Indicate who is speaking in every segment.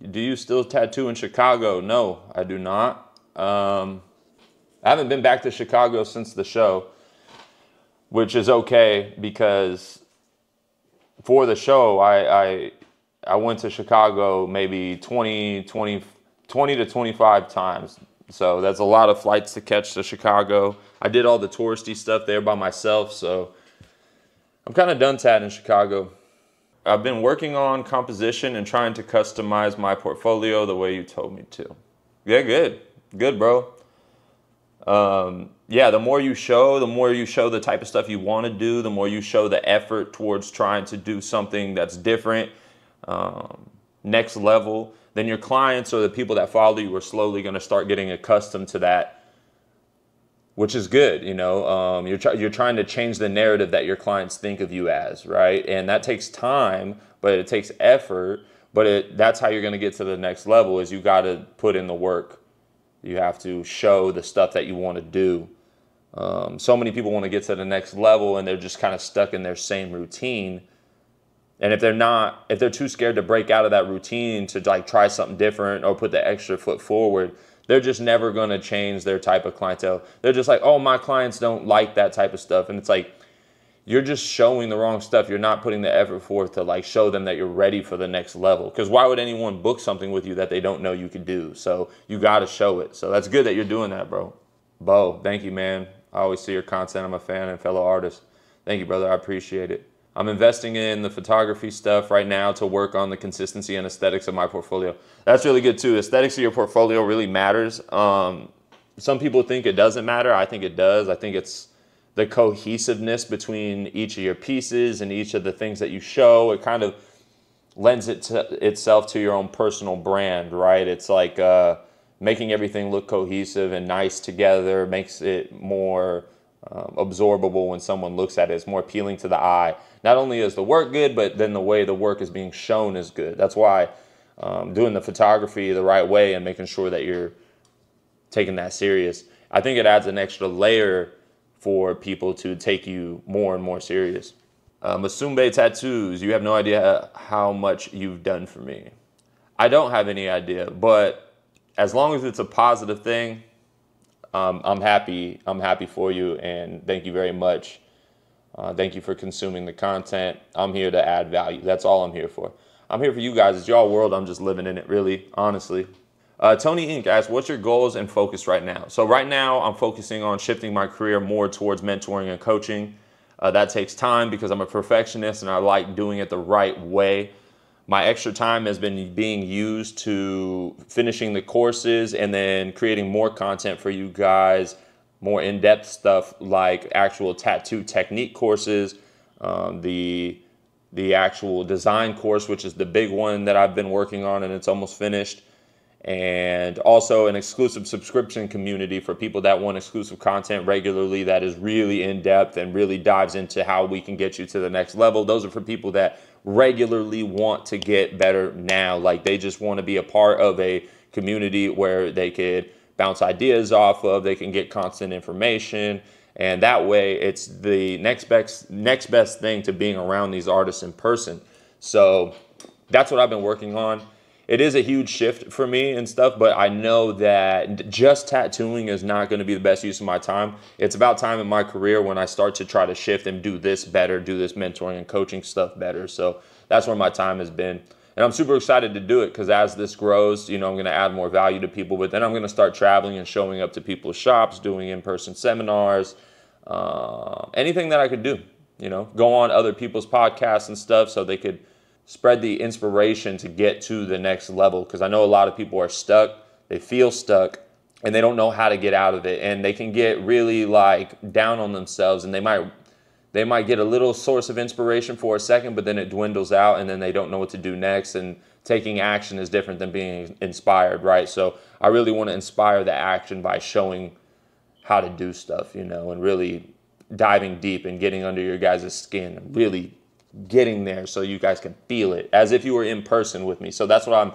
Speaker 1: Do you still tattoo in Chicago? No, I do not. I haven't been back to Chicago since the show, which is okay because for the show, I went to Chicago maybe 20 to 25 times. So that's a lot of flights to catch to Chicago. I did all the touristy stuff there by myself, so I'm kind of done tatting in Chicago. I've been working on composition and trying to customize my portfolio the way you told me to. Yeah, good. Good, bro. Yeah, the more you show the type of stuff you want to do, the more you show the effort towards trying to do something that's different, next level, then your clients or the people that follow you are slowly going to start getting accustomed to that, which is good. You're trying to change the narrative that your clients think of you as, right? And that takes time, but it takes effort. But that's how you're going to get to the next level. Is you got to put in the work. You have to show the stuff that you want to do. So many people want to get to the next level and they're just kind of stuck in their same routine. And if they're too scared to break out of that routine to like try something different or put the extra foot forward, they're just never going to change their type of clientele. They're just like, oh, my clients don't like that type of stuff. And it's like, you're just showing the wrong stuff. You're not putting the effort forth to like show them that you're ready for the next level. Because why would anyone book something with you that they don't know you could do? So you got to show it. So that's good that you're doing that, bro. Bo, thank you, man. I always see your content. I'm a fan and fellow artist. Thank you, brother. I appreciate it. I'm investing in the photography stuff right now to work on the consistency and aesthetics of my portfolio. That's really good too. Aesthetics of your portfolio really matters. Some people think it doesn't matter. I think it does. I think it's the cohesiveness between each of your pieces and each of the things that you show. It kind of lends itself to your own personal brand, right? It's like making everything look cohesive and nice together makes it more absorbable when someone looks at it. It's more appealing to the eye. Not only is the work good, but then the way the work is being shown is good. That's why doing the photography the right way and making sure that you're taking that serious, I think it adds an extra layer for people to take you more and more serious. Masumbe Tattoos, you have no idea how much you've done for me. I don't have any idea, but as long as it's a positive thing, I'm happy. I'm happy for you, and thank you very much. Thank you for consuming the content. I'm here to add value. That's all I'm here for. I'm here for you guys. It's y'all world. I'm just living in it, really, honestly. Tony Inc. asks, what's your goals and focus right now? So right now, I'm focusing on shifting my career more towards mentoring and coaching. That takes time because I'm a perfectionist and I like doing it the right way. My extra time has been being used to finishing the courses and then creating more content for you guys, more in-depth stuff like actual tattoo technique courses, the actual design course, which is the big one that I've been working on and it's almost finished. And also an exclusive subscription community for people that want exclusive content regularly that is really in depth and really dives into how we can get you to the next level. Those are for people that regularly want to get better now. Like they just want to be a part of a community where they could bounce ideas off of, they can get constant information. And that way it's the next best thing to being around these artists in person. So that's what I've been working on. It is a huge shift for me and stuff, but I know that just tattooing is not going to be the best use of my time. It's about time in my career when I start to try to shift and do this better, do this mentoring and coaching stuff better. So that's where my time has been. And I'm super excited to do it because as this grows, I'm going to add more value to people, but then I'm going to start traveling and showing up to people's shops, doing in-person seminars, anything that I could do, go on other people's podcasts and stuff so they could spread the inspiration to get to the next level. Because I know a lot of people are stuck, they feel stuck, and they don't know how to get out of it. And they can get really like down on themselves, and they might get a little source of inspiration for a second, but then it dwindles out, and then they don't know what to do next. And taking action is different than being inspired, right? So I really want to inspire the action by showing how to do stuff, and really diving deep and getting under your guys' skin, really getting there so you guys can feel it as if you were in person with me. So that's what I'm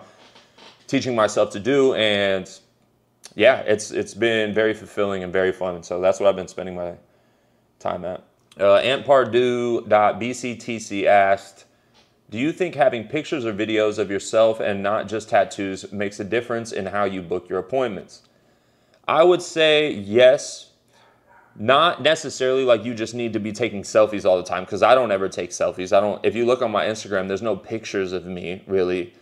Speaker 1: teaching myself to do. And yeah, it's been very fulfilling and very fun. And so that's what I've been spending my time at. AntPardew.bctc asked, Do you think having pictures or videos of yourself and not just tattoos makes a difference in how you book your appointments? I would say yes. Not necessarily like you just need to be taking selfies all the time, because I don't ever take selfies. If you look on my Instagram, there's no pictures of me really.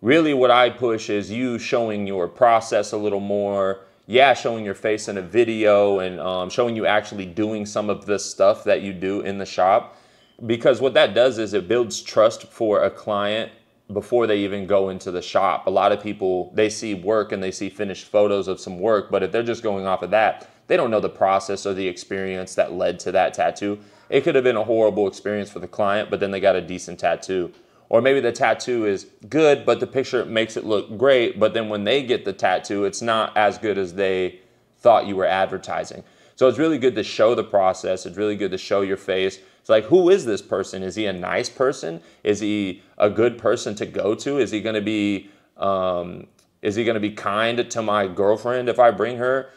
Speaker 1: Really what I push is you showing your process a little more. Yeah, showing your face in a video and showing you actually doing some of the stuff that you do in the shop. Because what that does is it builds trust for a client before they even go into the shop. A lot of people, they see work and they see finished photos of some work, but if they're just going off of that, they don't know the process or the experience that led to that tattoo. It could have been a horrible experience for the client, but then they got a decent tattoo. Or maybe the tattoo is good, but the picture makes it look great, but then when they get the tattoo, it's not as good as they thought you were advertising. So it's really good to show the process. It's really good to show your face. It's like, who is this person? Is he a nice person? Is he a good person to go to? Is he going to be kind to my girlfriend if I bring her?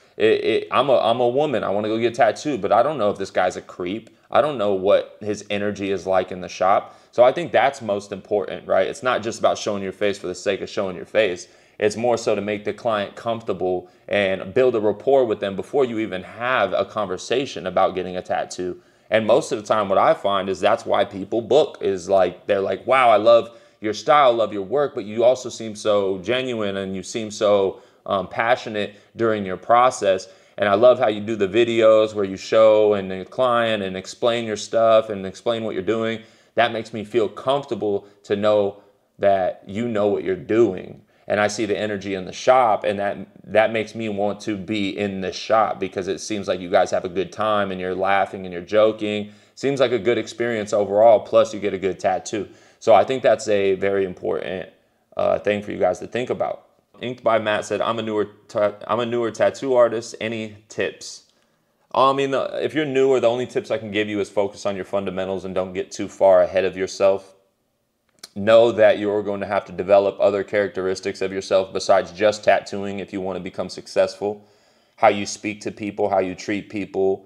Speaker 1: I'm a woman. I want to go get tattooed, but I don't know if this guy's a creep. I don't know what his energy is like in the shop. So I think that's most important, right? It's not just about showing your face for the sake of showing your face. It's more so to make the client comfortable and build a rapport with them before you even have a conversation about getting a tattoo. And most of the time what I find is that's why people book, is like, they're like, wow, I love your style, love your work, but you also seem so genuine and you seem so passionate during your process. And I love how you do the videos where you show and the client and explain your stuff and explain what you're doing. That makes me feel comfortable to know that you know what you're doing. And I see the energy in the shop, and that makes me want to be in the shop, because it seems like you guys have a good time and you're laughing and you're joking. Seems like a good experience overall, plus you get a good tattoo. So I think that's a very important thing for you guys to think about. Inked by Matt said, I'm a newer tattoo artist. Any tips? I mean, if you're newer, the only tips I can give you is focus on your fundamentals and don't get too far ahead of yourself. Know that you're going to have to develop other characteristics of yourself besides just tattooing if you want to become successful. How you speak to people, how you treat people,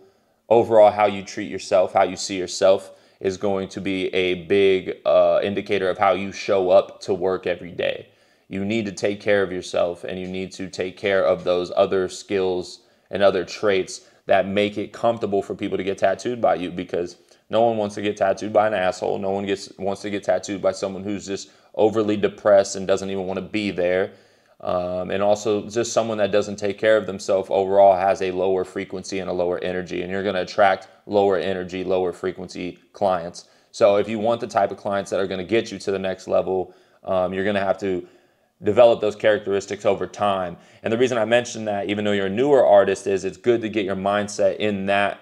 Speaker 1: overall how you treat yourself, how you see yourself is going to be a big indicator of how you show up to work every day. You need to take care of yourself, and you need to take care of those other skills and other traits that make it comfortable for people to get tattooed by you, because no one wants to get tattooed by an asshole. No one wants to get tattooed by someone who's just overly depressed and doesn't even want to be there. And also just someone that doesn't take care of themselves overall has a lower frequency and a lower energy. And you're going to attract lower energy, lower frequency clients. So if you want the type of clients that are going to get you to the next level, you're going to have to develop those characteristics over time. And the reason I mentioned that, even though you're a newer artist, is it's good to get your mindset in that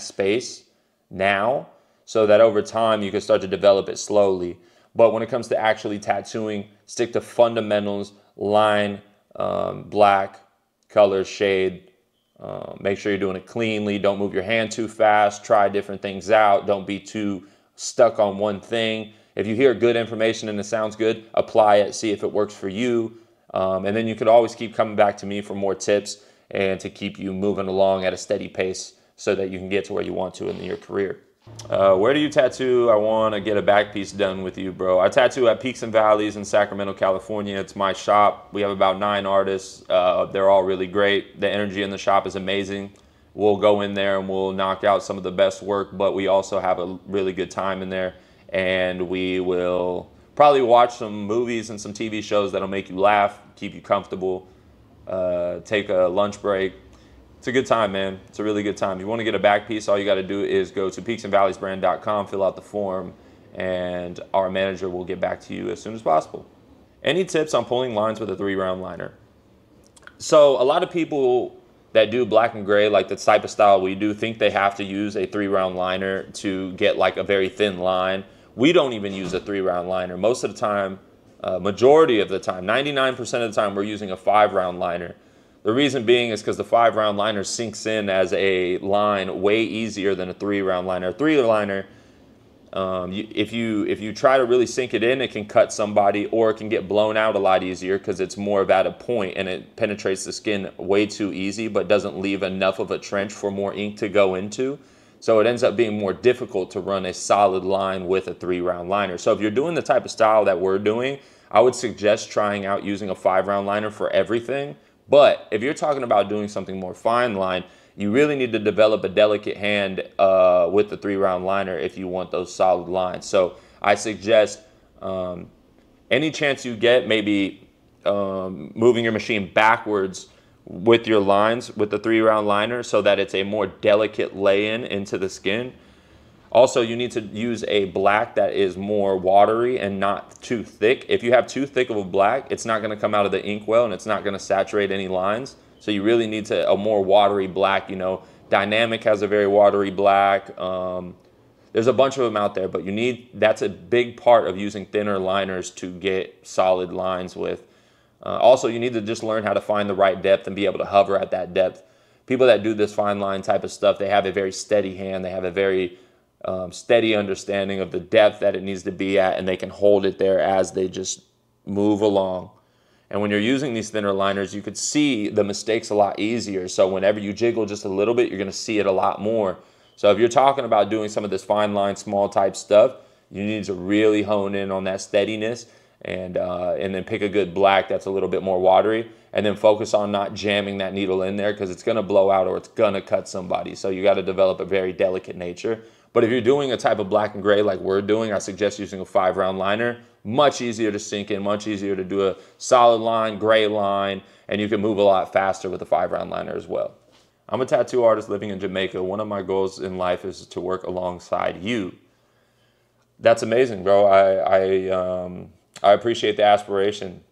Speaker 1: space now, so that over time you can start to develop it slowly. But when it comes to actually tattooing, stick to fundamentals, line, black, color, shade. Make sure you're doing it cleanly. Don't move your hand too fast. Try different things out. Don't be too stuck on one thing. If you hear good information and it sounds good, apply it, see if it works for you. And then you could always keep coming back to me for more tips and to keep you moving along at a steady pace so that you can get to where you want to in your career. Where do you tattoo? I want to get a back piece done with you, bro. I tattoo at Peaks and Valleys in Sacramento, California. It's my shop. We have about 9 artists. They're all really great. The energy in the shop is amazing. We'll go in there and we'll knock out some of the best work, but we also have a really good time in there. And we will probably watch some movies and some TV shows that'll make you laugh, keep you comfortable, take a lunch break. It's a good time, man. It's a really good time. If you want to get a back piece, all you got to do is go to peaksandvalleysbrand.com, fill out the form, and our manager will get back to you as soon as possible. Any tips on pulling lines with a 3-round liner? So a lot of people that do black and gray, like the type of style we do, think they have to use a 3-round liner to get like a very thin line. We don't even use a 3-round liner. Most of the time, majority of the time, 99% of the time, we're using a 5-round liner. The reason being is because the 5-round liner sinks in as a line way easier than a 3-round liner. A 3-round liner, if you try to really sink it in, it can cut somebody, or it can get blown out a lot easier because it's more about a point and it penetrates the skin way too easy, but doesn't leave enough of a trench for more ink to go into. So it ends up being more difficult to run a solid line with a 3-round liner. So if you're doing the type of style that we're doing, I would suggest trying out using a 5-round liner for everything. But if you're talking about doing something more fine line, you really need to develop a delicate hand with the 3-round liner if you want those solid lines. So I suggest any chance you get, maybe moving your machine backwards with your lines with the 3-round liner so that it's a more delicate lay-in into the skin. Also, you need to use a black that is more watery and not too thick. If you have too thick of a black, it's not going to come out of the ink well and it's not going to saturate any lines. So you really need a more watery black. You know, Dynamic has a very watery black. There's a bunch of them out there, but that's a big part of using thinner liners to get solid lines with. Also, you need to just learn how to find the right depth and be able to hover at that depth. People that do this fine line type of stuff, they have a very steady hand. They have a very steady understanding of the depth that it needs to be at, and they can hold it there as they just move along. And when you're using these thinner liners, you could see the mistakes a lot easier. So whenever you jiggle just a little bit, you're going to see it a lot more. So if you're talking about doing some of this fine line, small type stuff, you need to really hone in on that steadiness and then pick a good black that's a little bit more watery, and then focus on not jamming that needle in there because it's going to blow out or it's going to cut somebody. So you got to develop a very delicate nature. But if you're doing a type of black and gray like we're doing, I suggest using a 5-round liner. Much easier to sink in, much easier to do a solid line, gray line, and you can move a lot faster with a 5-round liner as well. I'm a tattoo artist living in Jamaica. One of my goals in life is to work alongside you. That's amazing, bro. I appreciate the aspiration.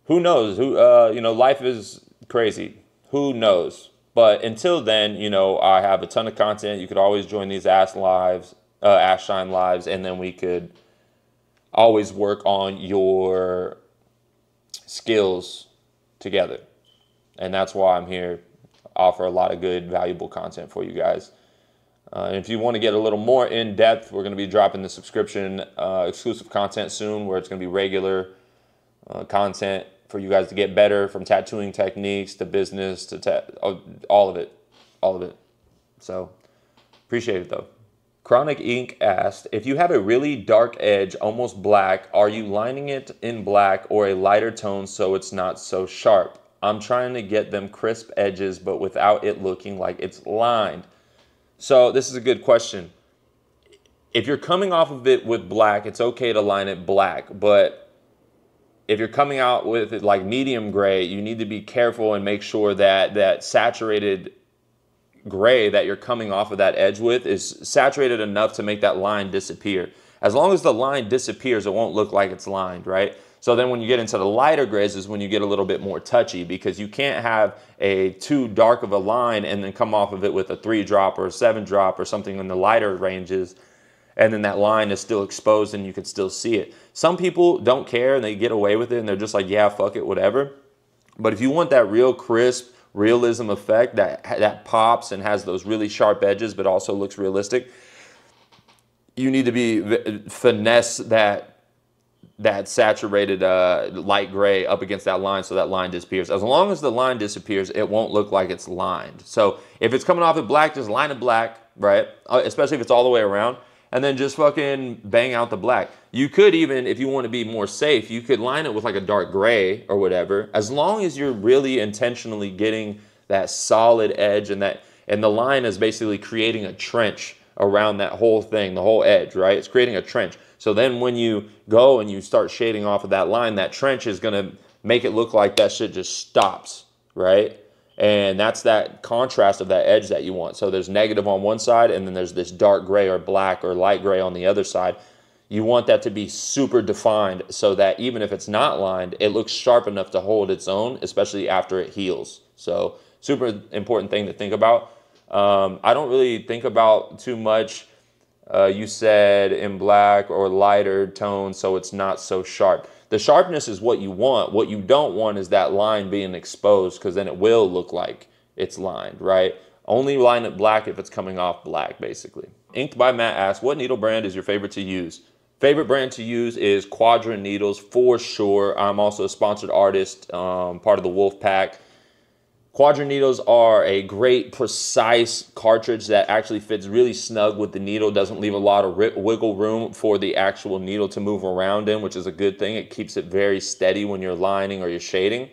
Speaker 1: Who knows? Life is crazy. Who knows? But until then, I have a ton of content. You could always join these Ash Shine Lives, and then we could always work on your skills together. And that's why I'm here. Offer a lot of good, valuable content for you guys. And if you want to get a little more in depth, we're going to be dropping the subscription exclusive content soon, where it's going to be regular content for you guys to get better, from tattooing techniques to business to all of it. So appreciate it though. Chronic Ink asked, if you have a really dark edge, almost black, are you lining it in black or a lighter tone so it's not so sharp? I'm trying to get them crisp edges, but without it looking like it's lined. So this is a good question. If you're coming off of it with black, it's okay to line it black, but if you're coming out with it like medium gray, you need to be careful and make sure that that saturated gray that you're coming off of that edge with is saturated enough to make that line disappear. As long as the line disappears, it won't look like it's lined, right? So then when you get into the lighter grays is when you get a little bit more touchy, because you can't have a too dark of a line and then come off of it with a 3-drop or a 7-drop or something in the lighter ranges, and then that line is still exposed and you can still see it. Some people don't care and they get away with it and they're just like, yeah, fuck it, whatever. But if you want that real crisp realism effect that pops and has those really sharp edges but also looks realistic, you need to be finesse that saturated light gray up against that line so that line disappears. As long as the line disappears, it won't look like it's lined. So if it's coming off in black, just line it black, right? Especially if it's all the way around. And then just fucking bang out the black. You could even, if you want to be more safe, you could line it with like a dark gray or whatever, as long as you're really intentionally getting that solid edge and the line is basically creating a trench around that whole thing, the whole edge, right? It's creating a trench. So then when you go and you start shading off of that line, that trench is going to make it look like that shit just stops, right? And that's that contrast of that edge that you want. So there's negative on one side, and then there's this dark gray or black or light gray on the other side. You want that to be super defined so that even if it's not lined, it looks sharp enough to hold its own, especially after it heals. So super important thing to think about. I don't really think about too much. You said in black or lighter tone so it's not so sharp. The sharpness is what you want. What you don't want is that line being exposed, because then it will look like it's lined, right? Only line it black if it's coming off black, basically. Inked by Matt asks, what needle brand is your favorite to use? Favorite brand to use is Quadrant Needles for sure. I'm also a sponsored artist, part of the Wolf Pack. Quadrant needles are a great, precise cartridge that actually fits really snug with the needle, doesn't leave a lot of wiggle room for the actual needle to move around in, which is a good thing. It keeps it very steady when you're lining or you're shading.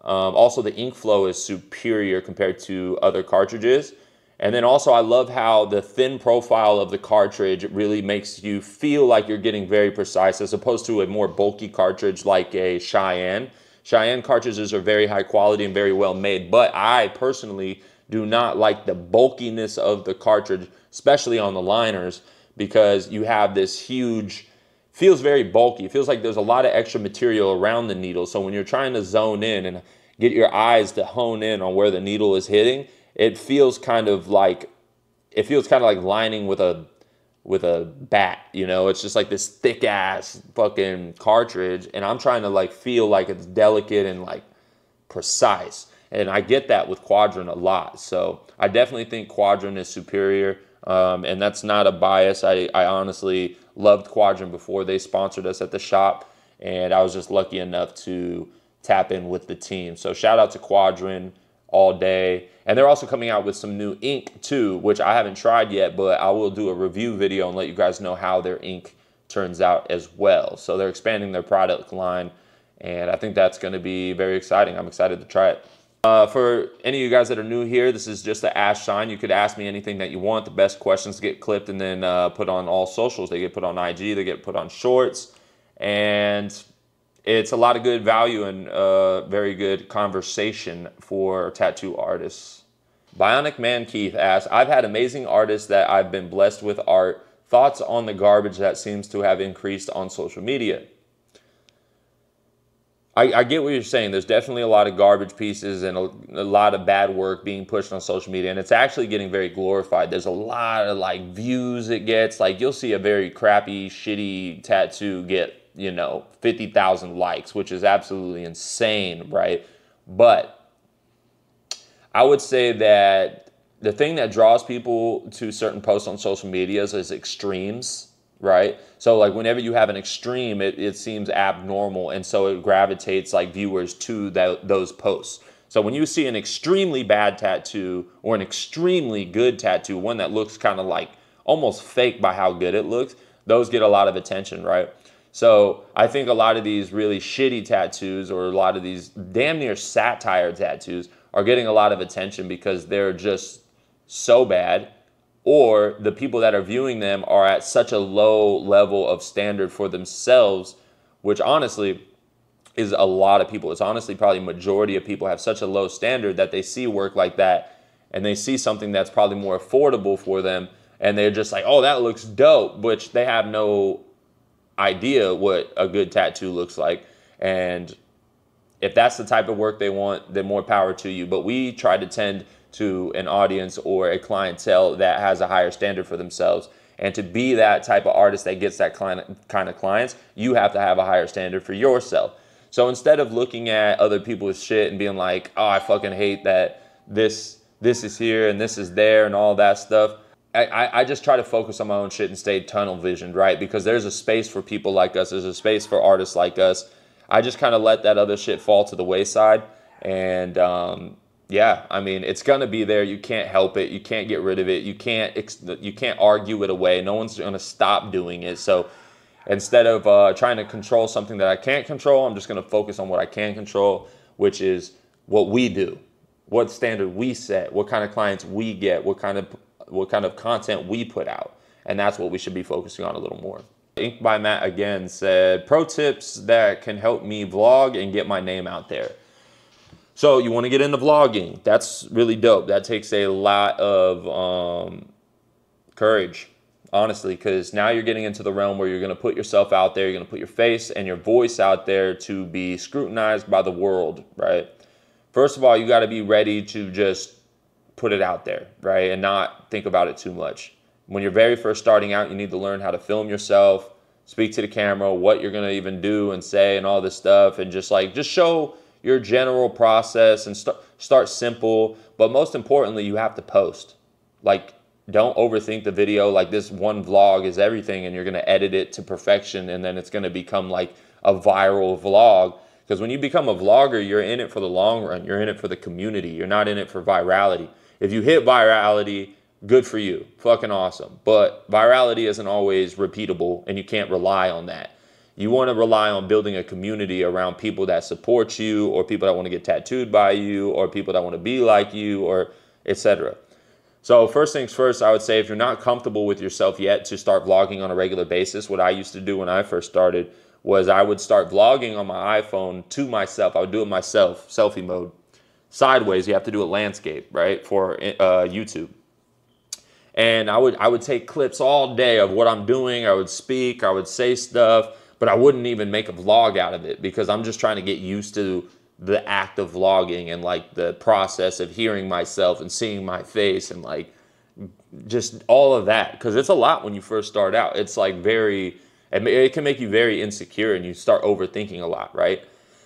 Speaker 1: Also, the ink flow is superior compared to other cartridges. And then also, I love how the thin profile of the cartridge really makes you feel like you're getting very precise, as opposed to a more bulky cartridge like a Cheyenne. Cheyenne cartridges are very high quality and very well made, but I personally do not like the bulkiness of the cartridge, especially on the liners, because you have this huge, feels very bulky. It feels like there's a lot of extra material around the needle. So when you're trying to zone in and get your eyes to hone in on where the needle is hitting, it feels kind of like lining with a bat, you know. It's just like this thick ass fucking cartridge, and I'm trying to like feel like it's delicate and like precise, and I get that with Quadrant a lot. So I definitely think Quadrant is superior, and that's not a bias. I honestly loved Quadrant before they sponsored us at the shop, and I was just lucky enough to tap in with the team. So shout out to Quadrant all day. And they're also coming out with some new ink too, which I haven't tried yet, but I will do a review video and let you guys know how their ink turns out as well. So they're expanding their product line, and I think that's going to be very exciting. I'm excited to try it. For any of you guys that are new here, this is just the Ask Shine. You could ask me anything that you want. The best questions get clipped and then put on all socials. They get put on IG, they get put on Shorts, and it's a lot of good value and very good conversation for tattoo artists. Bionic Man Keith asks, I've had amazing artists that I've been blessed with art. Thoughts on the garbage that seems to have increased on social media? I get what you're saying. There's definitely a lot of garbage pieces and a lot of bad work being pushed on social media, and it's actually getting very glorified. There's a lot of like views it gets. Like you'll see a very crappy, shitty tattoo get, you know, 50,000 likes, which is absolutely insane, right? But I would say that the thing that draws people to certain posts on social media is extremes, right? So like whenever you have an extreme, it seems abnormal, and so it gravitates like viewers to those posts. So when you see an extremely bad tattoo or an extremely good tattoo, one that looks kind of like almost fake by how good it looks, those get a lot of attention, right? So I think a lot of these really shitty tattoos or a lot of these damn near satire tattoos are getting a lot of attention because they're just so bad, or the people that are viewing them are at such a low level of standard for themselves, which honestly is a lot of people. It's honestly probably majority of people have such a low standard that they see work like that and they see something that's probably more affordable for them and they're just like, oh, that looks dope, which they have no idea what a good tattoo looks like. And if that's the type of work they want, then more power to you. But we try to tend to an audience or a clientele that has a higher standard for themselves. And to be that type of artist that gets that kind of clients, you have to have a higher standard for yourself. So instead of looking at other people's shit and being like, oh, I fucking hate that this is here and this is there and all that stuff, I just try to focus on my own shit and stay tunnel visioned, right? Because there's a space for people like us. There's a space for artists like us. I just kind of let that other shit fall to the wayside. And yeah, I mean, it's going to be there. You can't help it. You can't get rid of it. You can't argue it away. No one's going to stop doing it. So instead of trying to control something that I can't control, I'm just going to focus on what I can control, which is what we do, what standard we set, what kind of clients we get, what kind of content we put out. And that's what we should be focusing on a little more. Ink by Matt again said, pro tips that can help me vlog and get my name out there. So you want to get into vlogging. That's really dope. That takes a lot of courage, honestly, because now you're getting into the realm where you're going to put yourself out there. You're going to put your face and your voice out there to be scrutinized by the world, right? First of all, you got to be ready to just put it out there, right? And not think about it too much. When you're very first starting out, you need to learn how to film yourself, speak to the camera, what you're going to even do and say and all this stuff. And just show your general process and start simple. But most importantly, you have to post. Like, don't overthink the video. Like, this one vlog is everything and you're going to edit it to perfection and then it's going to become like a viral vlog. Because when you become a vlogger, you're in it for the long run. You're in it for the community. You're not in it for virality. If you hit virality, good for you. Fucking awesome. But virality isn't always repeatable, and you can't rely on that. You want to rely on building a community around people that support you, or people that want to get tattooed by you, or people that want to be like you, or etc. So first things first, I would say if you're not comfortable with yourself yet to start vlogging on a regular basis, what I used to do when I first started was I would start vlogging on my iPhone to myself. I would do it myself, selfie mode. Sideways, you have to do it landscape, right, for YouTube. And I would take clips all day of what I'm doing. I would speak, I would say stuff, but I wouldn't even make a vlog out of it because I'm just trying to get used to the act of vlogging and like the process of hearing myself and seeing my face and like just all of that. Because it's a lot when you first start out. It's like it can make you very insecure and you start overthinking a lot, right?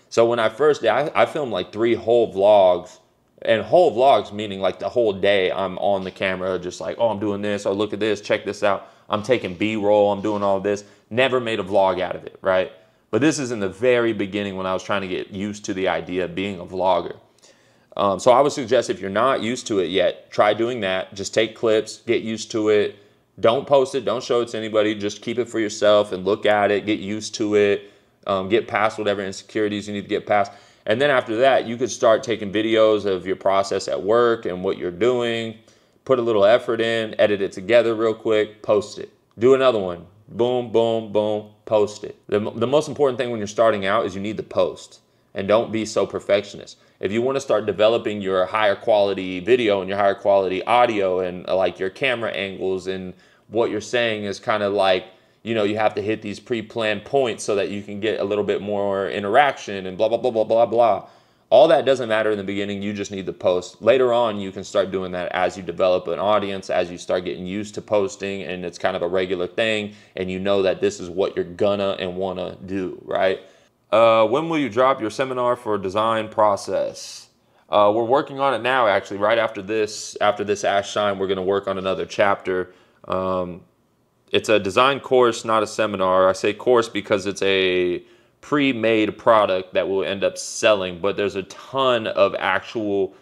Speaker 1: So when I first did, I filmed like 3 whole vlogs. And whole vlogs meaning like the whole day I'm on the camera just like, oh, I'm doing this, or look at this, check this out. I'm taking B-roll, I'm doing all this. Never made a vlog out of it, right? But this is in the very beginning when I was trying to get used to the idea of being a vlogger. So I would suggest if you're not used to it yet, try doing that. Just take clips, get used to it. Don't post it, don't show it to anybody. Just keep it for yourself and look at it, get used to it, get past whatever insecurities you need to get past. And then after that, you could start taking videos of your process at work and what you're doing, put a little effort in, edit it together real quick, post it. Do another one. Boom, boom, boom, post it. The most important thing when you're starting out is you need to post. And don't be so perfectionist. If you want to start developing your higher quality video and your higher quality audio and like your camera angles and what you're saying is kind of like, you know, you have to hit these pre-planned points so that you can get a little bit more interaction and blah, blah, blah, blah, blah, blah. All that doesn't matter in the beginning. You just need to post. Later on, you can start doing that as you develop an audience, as you start getting used to posting, and it's kind of a regular thing, and you know that this is what you're gonna and wanna do, right? When will you drop your seminar for design process? We're working on it now, actually. Right after this Ash Shine, we're gonna work on another chapter. It's a design course, not a seminar. I say course because it's a pre-made product that we'll end up selling, but there's a ton of actual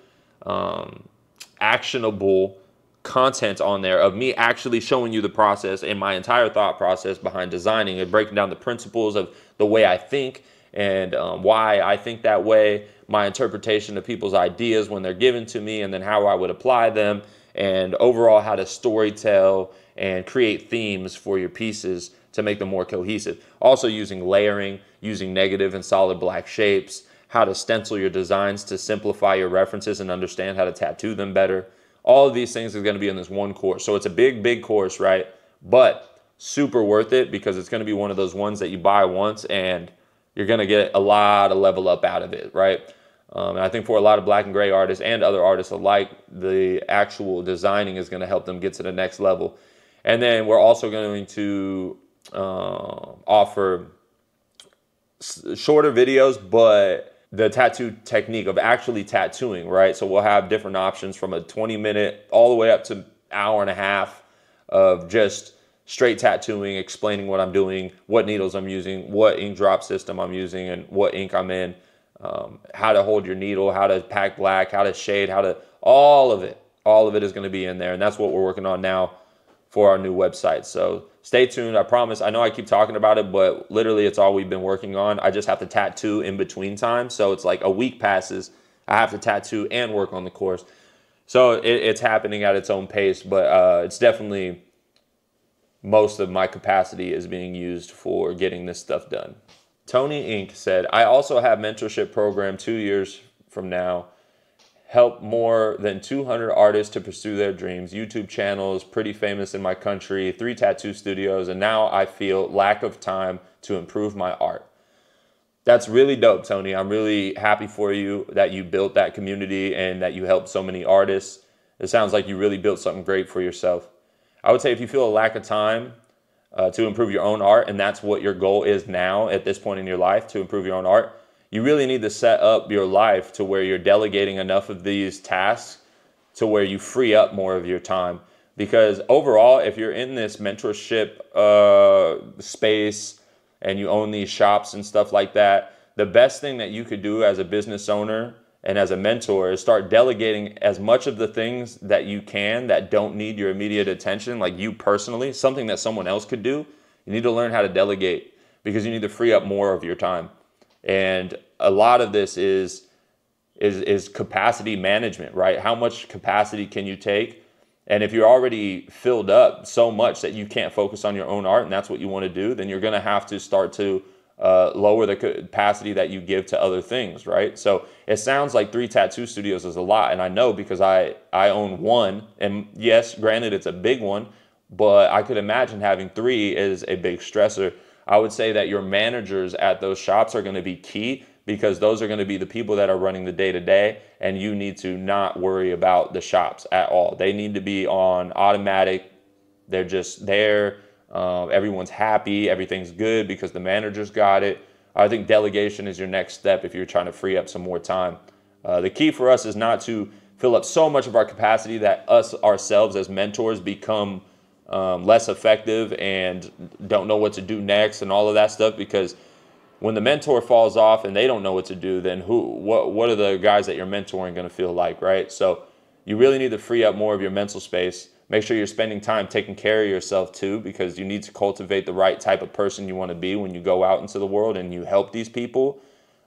Speaker 1: actionable content on there of me actually showing you the process and my entire thought process behind designing and breaking down the principles of the way I think and why I think that way, my interpretation of people's ideas when they're given to me, and then how I would apply them, and overall how to storytell and create themes for your pieces to make them more cohesive. Also using layering, using negative and solid black shapes, how to stencil your designs to simplify your references and understand how to tattoo them better. All of these things are going to be in this one course. So it's a big, big course, right? But super worth it because it's going to be one of those ones that you buy once and you're going to get a lot of level up out of it, right? And I think for a lot of black and gray artists and other artists alike, the actual designing is going to help them get to the next level. And then we're also going to offer shorter videos, but the tattoo technique of actually tattooing, right? So we'll have different options from a 20-minute all the way up to hour and a half of just straight tattooing, explaining what I'm doing, what needles I'm using, what ink drop system I'm using, and what ink I'm in, how to hold your needle, how to pack black, how to shade, all of it is going to be in there. And that's what we're working on now for our new website. So stay tuned. I promise. I know I keep talking about it, but literally it's all we've been working on. I just have to tattoo in between time. So it's like a week passes. I have to tattoo and work on the course. So it's happening at its own pace, but it's definitely most of my capacity is being used for getting this stuff done. Tony Inc. said, I also have mentorship program 2 years from now. Help more than 200 artists to pursue their dreams. YouTube channels, pretty famous in my country, 3 tattoo studios, and now I feel lack of time to improve my art. That's really dope, Tony. I'm really happy for you that you built that community and that you helped so many artists. It sounds like you really built something great for yourself. I would say if you feel a lack of time to improve your own art, and that's what your goal is now at this point in your life, to improve your own art, you really need to set up your life to where you're delegating enough of these tasks to where you free up more of your time. Because overall, if you're in this mentorship space and you own these shops and stuff like that, the best thing that you could do as a business owner and as a mentor is start delegating as much of the things that you can that don't need your immediate attention, like you personally, something that someone else could do. You need to learn how to delegate because you need to free up more of your time. And a lot of this is capacity management, right? How much capacity can you take? And if you're already filled up so much that you can't focus on your own art and that's what you want to do, then you're going to have to start to lower the capacity that you give to other things, right? So it sounds like 3 tattoo studios is a lot. And I know because I own one. And yes, granted, it's a big one, but I could imagine having 3 is a big stressor. I would say that your managers at those shops are going to be key because those are going to be the people that are running the day-to-day, and you need to not worry about the shops at all. They need to be on automatic. They're just there. Everyone's happy. Everything's good because the manager's got it. I think delegation is your next step if you're trying to free up some more time. The key for us is not to fill up so much of our capacity that us ourselves as mentors become less effective and don't know what to do next and all of that stuff, because when the mentor falls off and they don't know what to do, then what are the guys that you're mentoring going to feel like, right? So you really need to free up more of your mental space. Make sure you're spending time taking care of yourself too, because you need to cultivate the right type of person you want to be when you go out into the world and you help these people.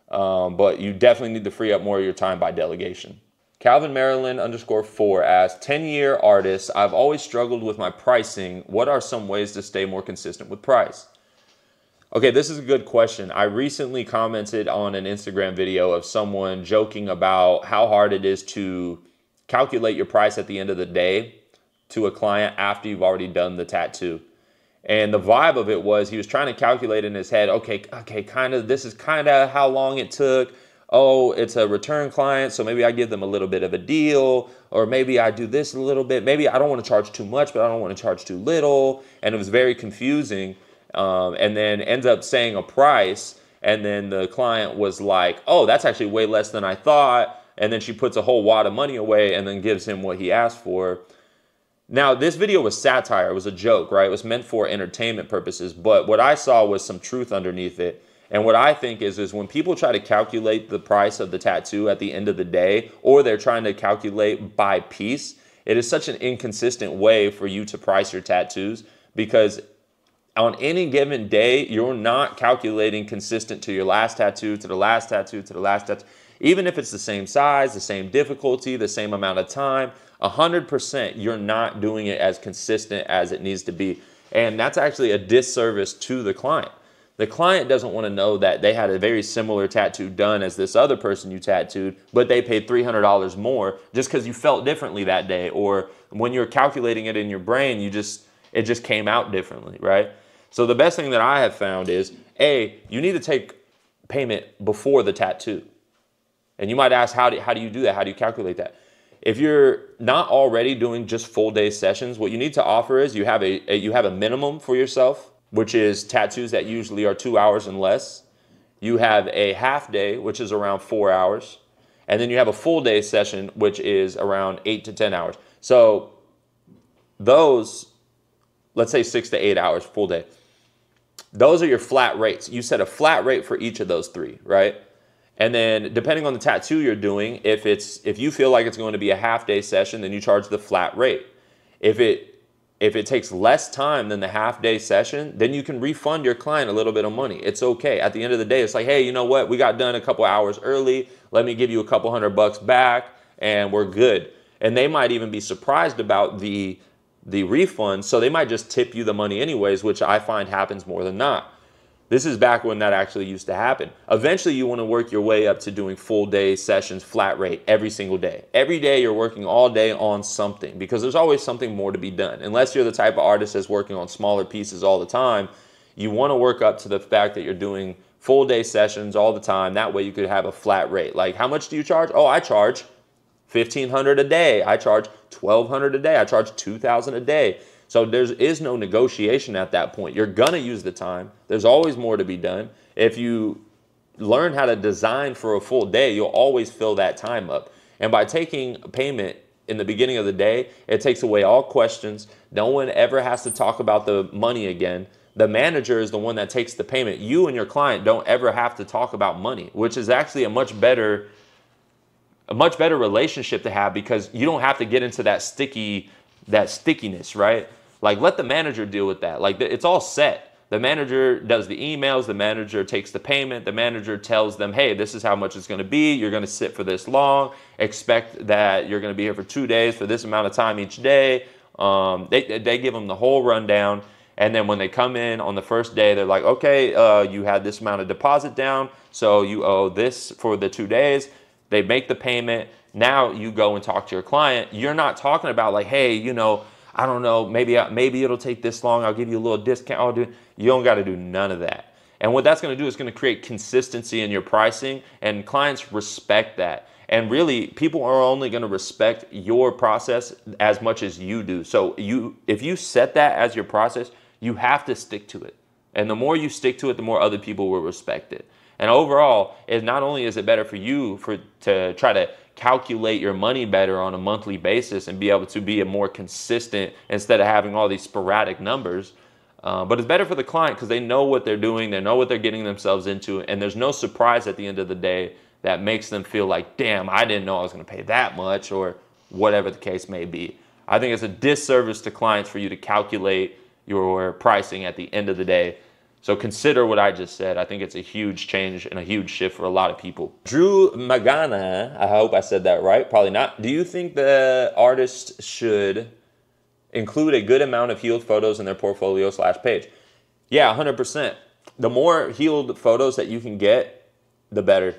Speaker 1: But you definitely need to free up more of your time by delegation. Calvin Maryland _4 asks, 10-year artist, I've always struggled with my pricing. What are some ways to stay more consistent with price? Okay, this is a good question. I recently commented on an Instagram video of someone joking about how hard it is to calculate your price at the end of the day to a client after you've already done the tattoo. And the vibe of it was he was trying to calculate in his head, okay, this is kind of how long it took. Oh, it's a return client, so maybe I give them a little bit of a deal, or maybe I do this a little bit. Maybe I don't want to charge too much, but I don't want to charge too little. And it was very confusing. And then ends up saying a price, and then the client was like, oh, that's actually way less than I thought. And then she puts a whole wad of money away and then gives him what he asked for. Now, this video was satire. It was a joke, right? It was meant for entertainment purposes. But what I saw was some truth underneath it. And what I think is when people try to calculate the price of the tattoo at the end of the day, or they're trying to calculate by piece, it is such an inconsistent way for you to price your tattoos, because on any given day, you're not calculating consistent to your last tattoo, to the last tattoo, to the last tattoo. Even if it's the same size, the same difficulty, the same amount of time, 100%, you're not doing it as consistent as it needs to be. And that's actually a disservice to the client. The client doesn't want to know that they had a very similar tattoo done as this other person you tattooed, but they paid $300 more just because you felt differently that day. Or when you're calculating it in your brain, it just came out differently, right? So the best thing that I have found is, A, you need to take payment before the tattoo. And you might ask, how do you do that? How do you calculate that? If you're not already doing just full day sessions, what you need to offer is you have a minimum for yourself, which is tattoos that usually are 2 hours and less. You have a half day, which is around 4 hours. And then you have a full day session, which is around 8 to 10 hours. So those, let's say 6 to 8 hours, full day. Those are your flat rates. You set a flat rate for each of those 3, right? And then depending on the tattoo you're doing, if you feel like it's going to be a half day session, then you charge the flat rate. If it takes less time than the half day session, then you can refund your client a little bit of money. It's okay. At the end of the day, it's like, hey, you know what? We got done a couple hours early. Let me give you a couple $100 back and we're good. And they might even be surprised about the refund. So they might just tip you the money anyways, which I find happens more than not. This is back when that actually used to happen. Eventually, you want to work your way up to doing full day sessions, flat rate, every single day. Every day, you're working all day on something because there's always something more to be done. Unless you're the type of artist that's working on smaller pieces all the time, you want to work up to the fact that you're doing full day sessions all the time. That way, you could have a flat rate. Like, how much do you charge? Oh, I charge $1,500 a day. I charge $1,200 a day. I charge $2,000 a day. So there is no negotiation at that point. You're going to use the time. There's always more to be done. If you learn how to design for a full day, you'll always fill that time up. And by taking payment in the beginning of the day, it takes away all questions. No one ever has to talk about the money again. The manager is the one that takes the payment. You and your client don't ever have to talk about money, which is actually a much better relationship to have, because you don't have to get into that stickiness, right? Like, let the manager deal with that. Like, it's all set. The manager does the emails, the manager takes the payment, the manager tells them, hey, this is how much it's gonna be, you're gonna sit for this long, expect that you're gonna be here for 2 days for this amount of time each day. They give them the whole rundown. And then when they come in on the first day, they're like, okay, you had this amount of deposit down, so you owe this for the 2 days. They make the payment. Now you go and talk to your client. You're not talking about like, hey, you know, I don't know, maybe it'll take this long, I'll give you a little discount. You don't got to do none of that. And what that's going to do is going to create consistency in your pricing, and clients respect that. And really, people are only going to respect your process as much as you do. So if you set that as your process, you have to stick to it. And the more you stick to it, the more other people will respect it. And overall, not only is it better for you to try to calculate your money better on a monthly basis and be able to be a more consistent instead of having all these sporadic numbers, but it's better for the client because they know what they're doing, they know what they're getting themselves into, and there's no surprise at the end of the day that makes them feel like, damn, I didn't know I was going to pay that much, or whatever the case may be. I think it's a disservice to clients for you to calculate your pricing at the end of the day. So consider what I just said. I think it's a huge change and a huge shift for a lot of people. Drew Magana, I hope I said that right, probably not. Do you think the artist should include a good amount of healed photos in their portfolio/page? Yeah, 100%. The more healed photos that you can get, the better.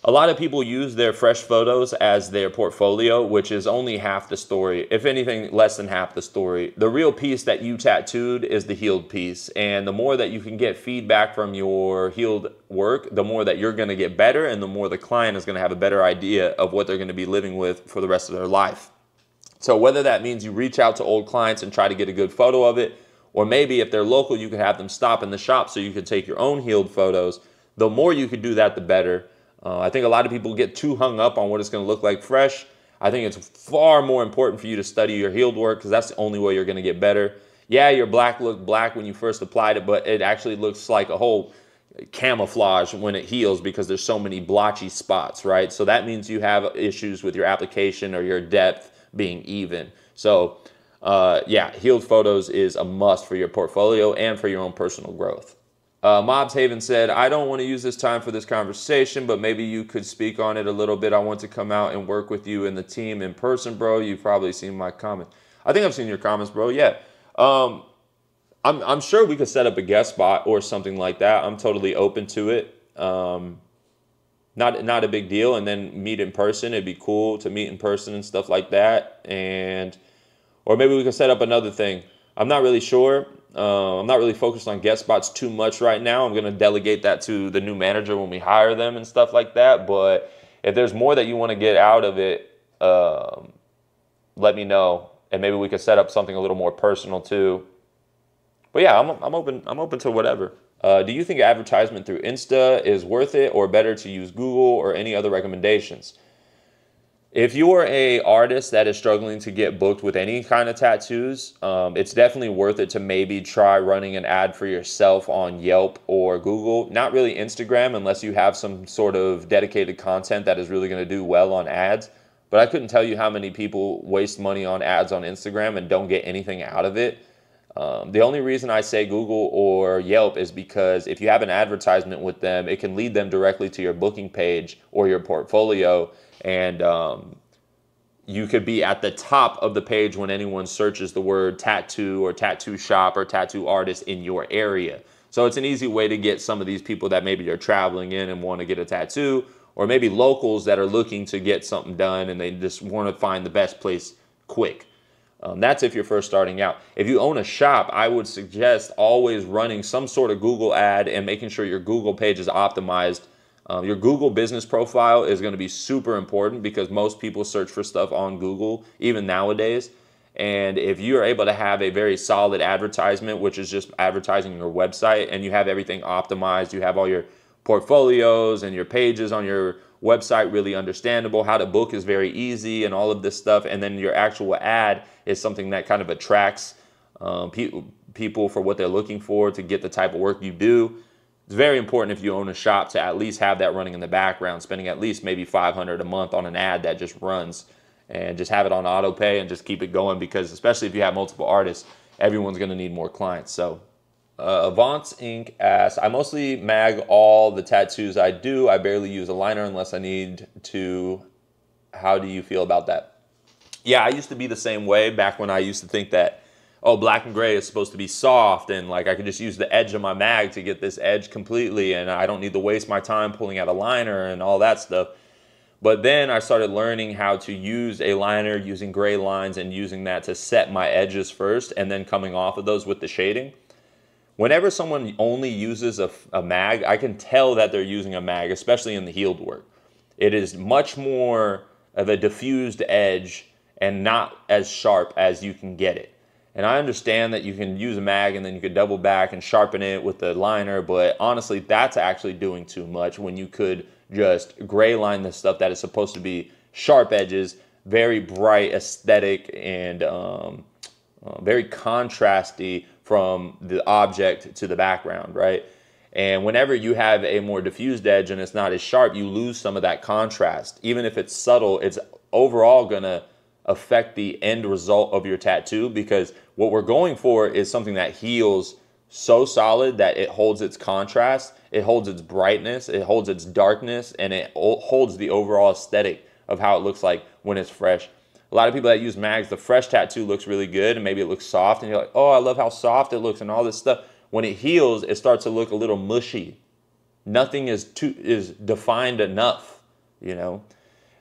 Speaker 1: A lot of people use their fresh photos as their portfolio, which is only half the story. If anything, less than half the story. The real piece that you tattooed is the healed piece. And the more that you can get feedback from your healed work, the more that you're going to get better, and the more the client is going to have a better idea of what they're going to be living with for the rest of their life. So whether that means you reach out to old clients and try to get a good photo of it, or maybe if they're local, you can have them stop in the shop so you can take your own healed photos. The more you can do that, the better. I think a lot of people get too hung up on what it's going to look like fresh. I think it's far more important for you to study your healed work, because that's the only way you're going to get better. Yeah, your black looked black when you first applied it, but it actually looks like a whole camouflage when it heals, because there's so many blotchy spots, right? So that means you have issues with your application or your depth being even. So yeah, healed photos is a must for your portfolio and for your own personal growth. Mobs Haven said, I don't want to use this time for this conversation, but maybe you could speak on it a little bit. I want to come out and work with you and the team in person, bro. You've probably seen my comment. I think I've seen your comments, bro. Yeah. I'm sure we could set up a guest spot or something like that. I'm totally open to it. Not a big deal. And then meet in person. It'd be cool to meet in person and stuff like that. Or maybe we could set up another thing. I'm not really sure. I'm not really focused on guest spots too much right now. I'm going to delegate that to the new manager when we hire them and stuff like that. But if there's more that you want to get out of it, let me know. And maybe we could set up something a little more personal too. But yeah, I'm open to whatever. Do you think advertisement through Insta is worth it, or better to use Google, or any other recommendations? If you're an artist that is struggling to get booked with any kind of tattoos, it's definitely worth it to maybe try running an ad for yourself on Yelp or Google. Not really Instagram, unless you have some sort of dedicated content that is really going to do well on ads. But I couldn't tell you how many people waste money on ads on Instagram and don't get anything out of it. The only reason I say Google or Yelp is because if you have an advertisement with them, it can lead them directly to your booking page or your portfolio. And you could be at the top of the page when anyone searches the word tattoo or tattoo shop or tattoo artist in your area. So it's an easy way to get some of these people that maybe are traveling in and want to get a tattoo, or maybe locals that are looking to get something done and they just want to find the best place quick. That's if you're first starting out. If you own a shop, I would suggest always running some sort of Google ad and making sure your Google page is optimized. Your Google business profile is going to be super important, because most people search for stuff on Google, even nowadays. And if you are able to have a very solid advertisement, which is just advertising your website, and you have everything optimized, you have all your portfolios and your pages on your website really understandable, how to book is very easy, and all of this stuff, and then your actual ad is something that kind of attracts people for what they're looking for to get the type of work you do. It's very important if you own a shop to at least have that running in the background, spending at least maybe $500 a month on an ad that just runs, and just have it on auto pay and just keep it going, because especially if you have multiple artists, everyone's going to need more clients. So Avance Inc. asks, I mostly mag all the tattoos I do. I barely use a liner unless I need to. How do you feel about that? Yeah, I used to be the same way back when I used to think that, oh, black and gray is supposed to be soft, and like I could just use the edge of my mag to get this edge completely, and I don't need to waste my time pulling out a liner and all that stuff. But then I started learning how to use a liner using gray lines and using that to set my edges first, and then coming off of those with the shading. Whenever someone only uses a mag, I can tell that they're using a mag, especially in the healed work. It is much more of a diffused edge and not as sharp as you can get it. And I understand that you can use a mag and then you could double back and sharpen it with the liner, but honestly, that's actually doing too much when you could just gray line the stuff that is supposed to be sharp edges, very bright aesthetic, and very contrasty from the object to the background, right? And whenever you have a more diffused edge and it's not as sharp, you lose some of that contrast. Even if it's subtle, it's overall gonna affect the end result of your tattoo, because what we're going for is something that heals so solid that it holds its contrast, it holds its brightness, it holds its darkness, and it holds the overall aesthetic of how it looks like when it's fresh. A lot of people that use mags, the fresh tattoo looks really good and maybe it looks soft and you're like, oh, I love how soft it looks and all this stuff. When it heals, it starts to look a little mushy. Nothing is defined enough, you know?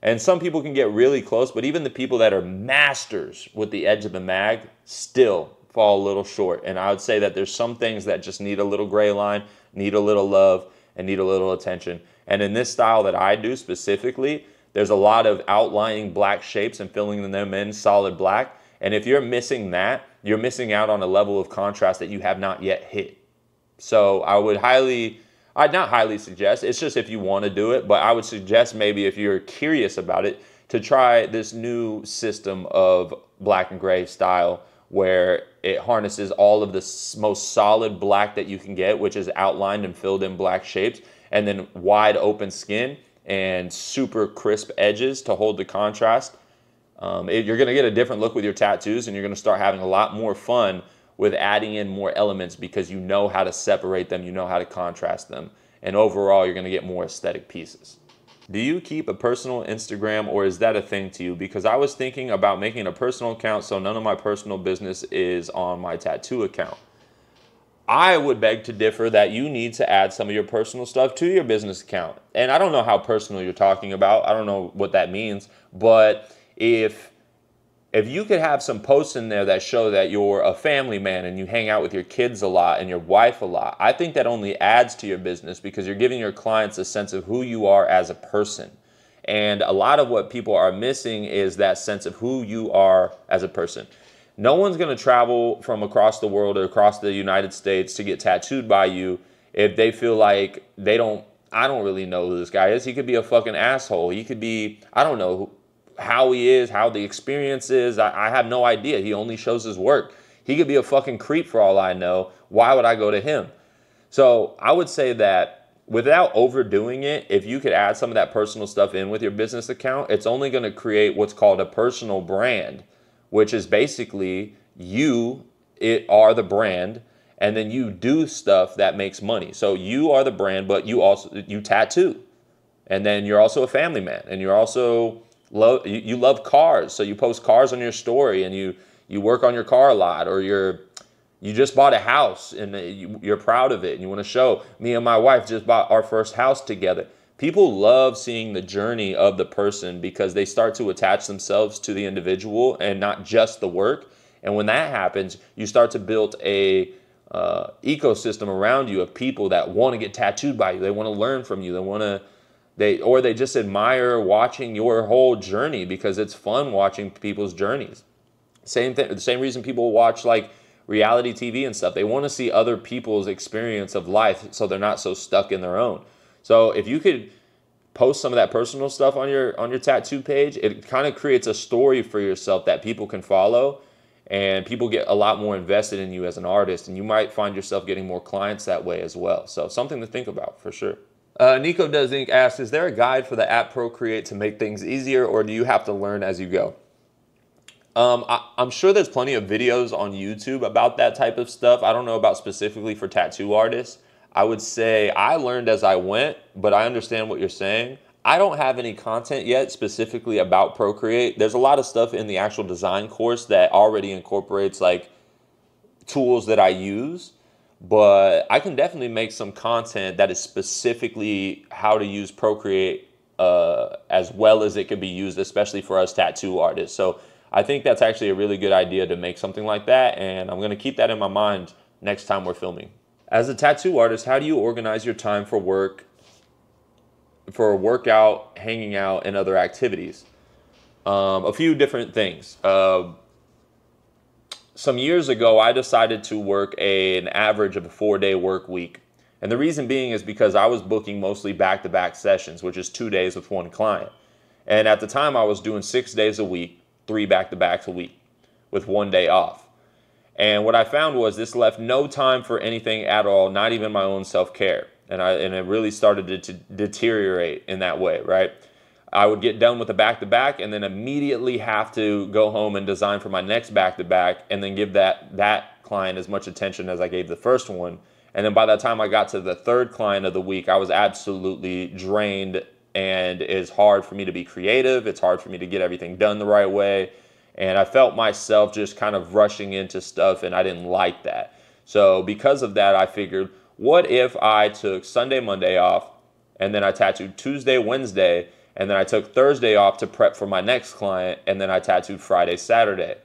Speaker 1: And some people can get really close, but even the people that are masters with the edge of the mag still fall a little short. And I would say that there's some things that just need a little gray line, need a little love, and need a little attention. And in this style that I do specifically, there's a lot of outlining black shapes and filling them in solid black. And if you're missing that, you're missing out on a level of contrast that you have not yet hit. So I'd not highly suggest, it's just if you want to do it, but I would suggest maybe if you're curious about it, to try this new system of black and gray style where it harnesses all of the most solid black that you can get, which is outlined and filled in black shapes, and then wide open skin and super crisp edges to hold the contrast. You're going to get a different look with your tattoos, and you're going to start having a lot more fun with adding in more elements because you know how to separate them, you know how to contrast them, and overall you're going to get more aesthetic pieces. Do you keep a personal Instagram, or is that a thing to you? Because I was thinking about making a personal account so none of my personal business is on my tattoo account. I would beg to differ that you need to add some of your personal stuff to your business account. And I don't know how personal you're talking about. I don't know what that means. But if you could have some posts in there that show that you're a family man and you hang out with your kids a lot and your wife a lot, I think that only adds to your business because you're giving your clients a sense of who you are as a person. And a lot of what people are missing is that sense of who you are as a person. No one's going to travel from across the world or across the United States to get tattooed by you if they feel like I don't really know who this guy is. He could be a fucking asshole. He could be, I don't know how he is, how the experience is. I have no idea. He only shows his work. He could be a fucking creep for all I know. Why would I go to him? So I would say that without overdoing it, if you could add some of that personal stuff in with your business account, it's only going to create what's called a personal brand, which is basically you are the brand, and then you do stuff that makes money. So you are the brand, but you tattoo, and then you're also a family man, and you're also you love cars, so you post cars on your story, and you work on your car a lot, or you just bought a house and you're proud of it, and you want to show. Me and my wife just bought our first house together. People love seeing the journey of the person because they start to attach themselves to the individual and not just the work. And when that happens, you start to build a ecosystem around you of people that want to get tattooed by you. They want to learn from you. They just admire watching your whole journey because it's fun watching people's journeys. Same thing. The same reason people watch like reality TV and stuff. They want to see other people's experience of life so they're not so stuck in their own. So if you could post some of that personal stuff on your tattoo page, it kind of creates a story for yourself that people can follow. and people get a lot more invested in you as an artist, and you might find yourself getting more clients that way as well. So something to think about for sure. Nico Does Inc. asks, is there a guide for the app Procreate to make things easier, or do you have to learn as you go? I'm sure there's plenty of videos on YouTube about that type of stuff. I don't know about specifically for tattoo artists. I would say I learned as I went, but I understand what you're saying. I don't have any content yet specifically about Procreate. There's a lot of stuff in the actual design course that already incorporates like tools that I use. But I can definitely make some content that is specifically how to use Procreate as well as it can be used, especially for us tattoo artists. So I think that's actually a really good idea to make something like that, and I'm going to keep that in my mind next time we're filming. As a tattoo artist, how do you organize your time for work, for a workout, hanging out, and other activities? A few different things. Some years ago, I decided to work an average of a 4-day work week. And the reason being is because I was booking mostly back-to-back sessions, which is 2 days with one client. And at the time, I was doing 6 days a week, 3 back-to-backs a week with 1 day off. And what I found was this left no time for anything at all, not even my own self-care. And it really started to deteriorate in that way, right? I would get done with a back-to-back and then immediately have to go home and design for my next back-to-back and then give that client as much attention as I gave the first one. And then by the time I got to the third client of the week, I was absolutely drained, and it's hard for me to be creative. It's hard for me to get everything done the right way. And I felt myself just kind of rushing into stuff, and I didn't like that. So because of that, I figured, what if I took Sunday, Monday off, and then I tattooed Tuesday, Wednesday, and then I took Thursday off to prep for my next client, and then I tattooed Friday, Saturday.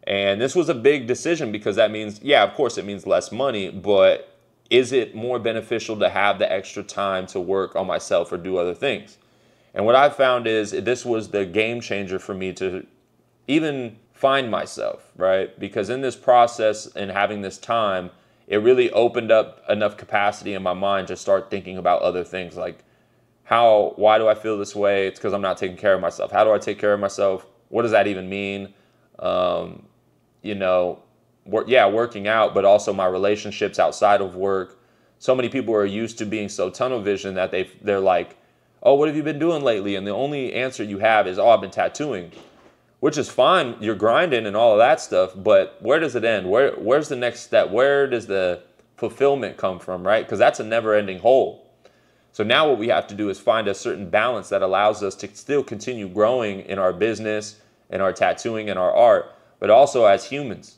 Speaker 1: And this was a big decision because that means, yeah, of course it means less money, but is it more beneficial to have the extra time to work on myself or do other things? And what I found is this was the game changer for me to even find myself, right? Because in this process and having this time, it really opened up enough capacity in my mind to start thinking about other things like, why do I feel this way? It's because I'm not taking care of myself. How do I take care of myself? What does that even mean? Working out, but also my relationships outside of work. So many people are used to being so tunnel vision that they're like, oh, what have you been doing lately? And the only answer you have is, oh, I've been tattooing, which is fine. You're grinding and all of that stuff, but where does it end? Where's the next step? Where does the fulfillment come from, right? Because that's a never-ending hole. So now what we have to do is find a certain balance that allows us to still continue growing in our business, in our tattooing, and our art, but also as humans.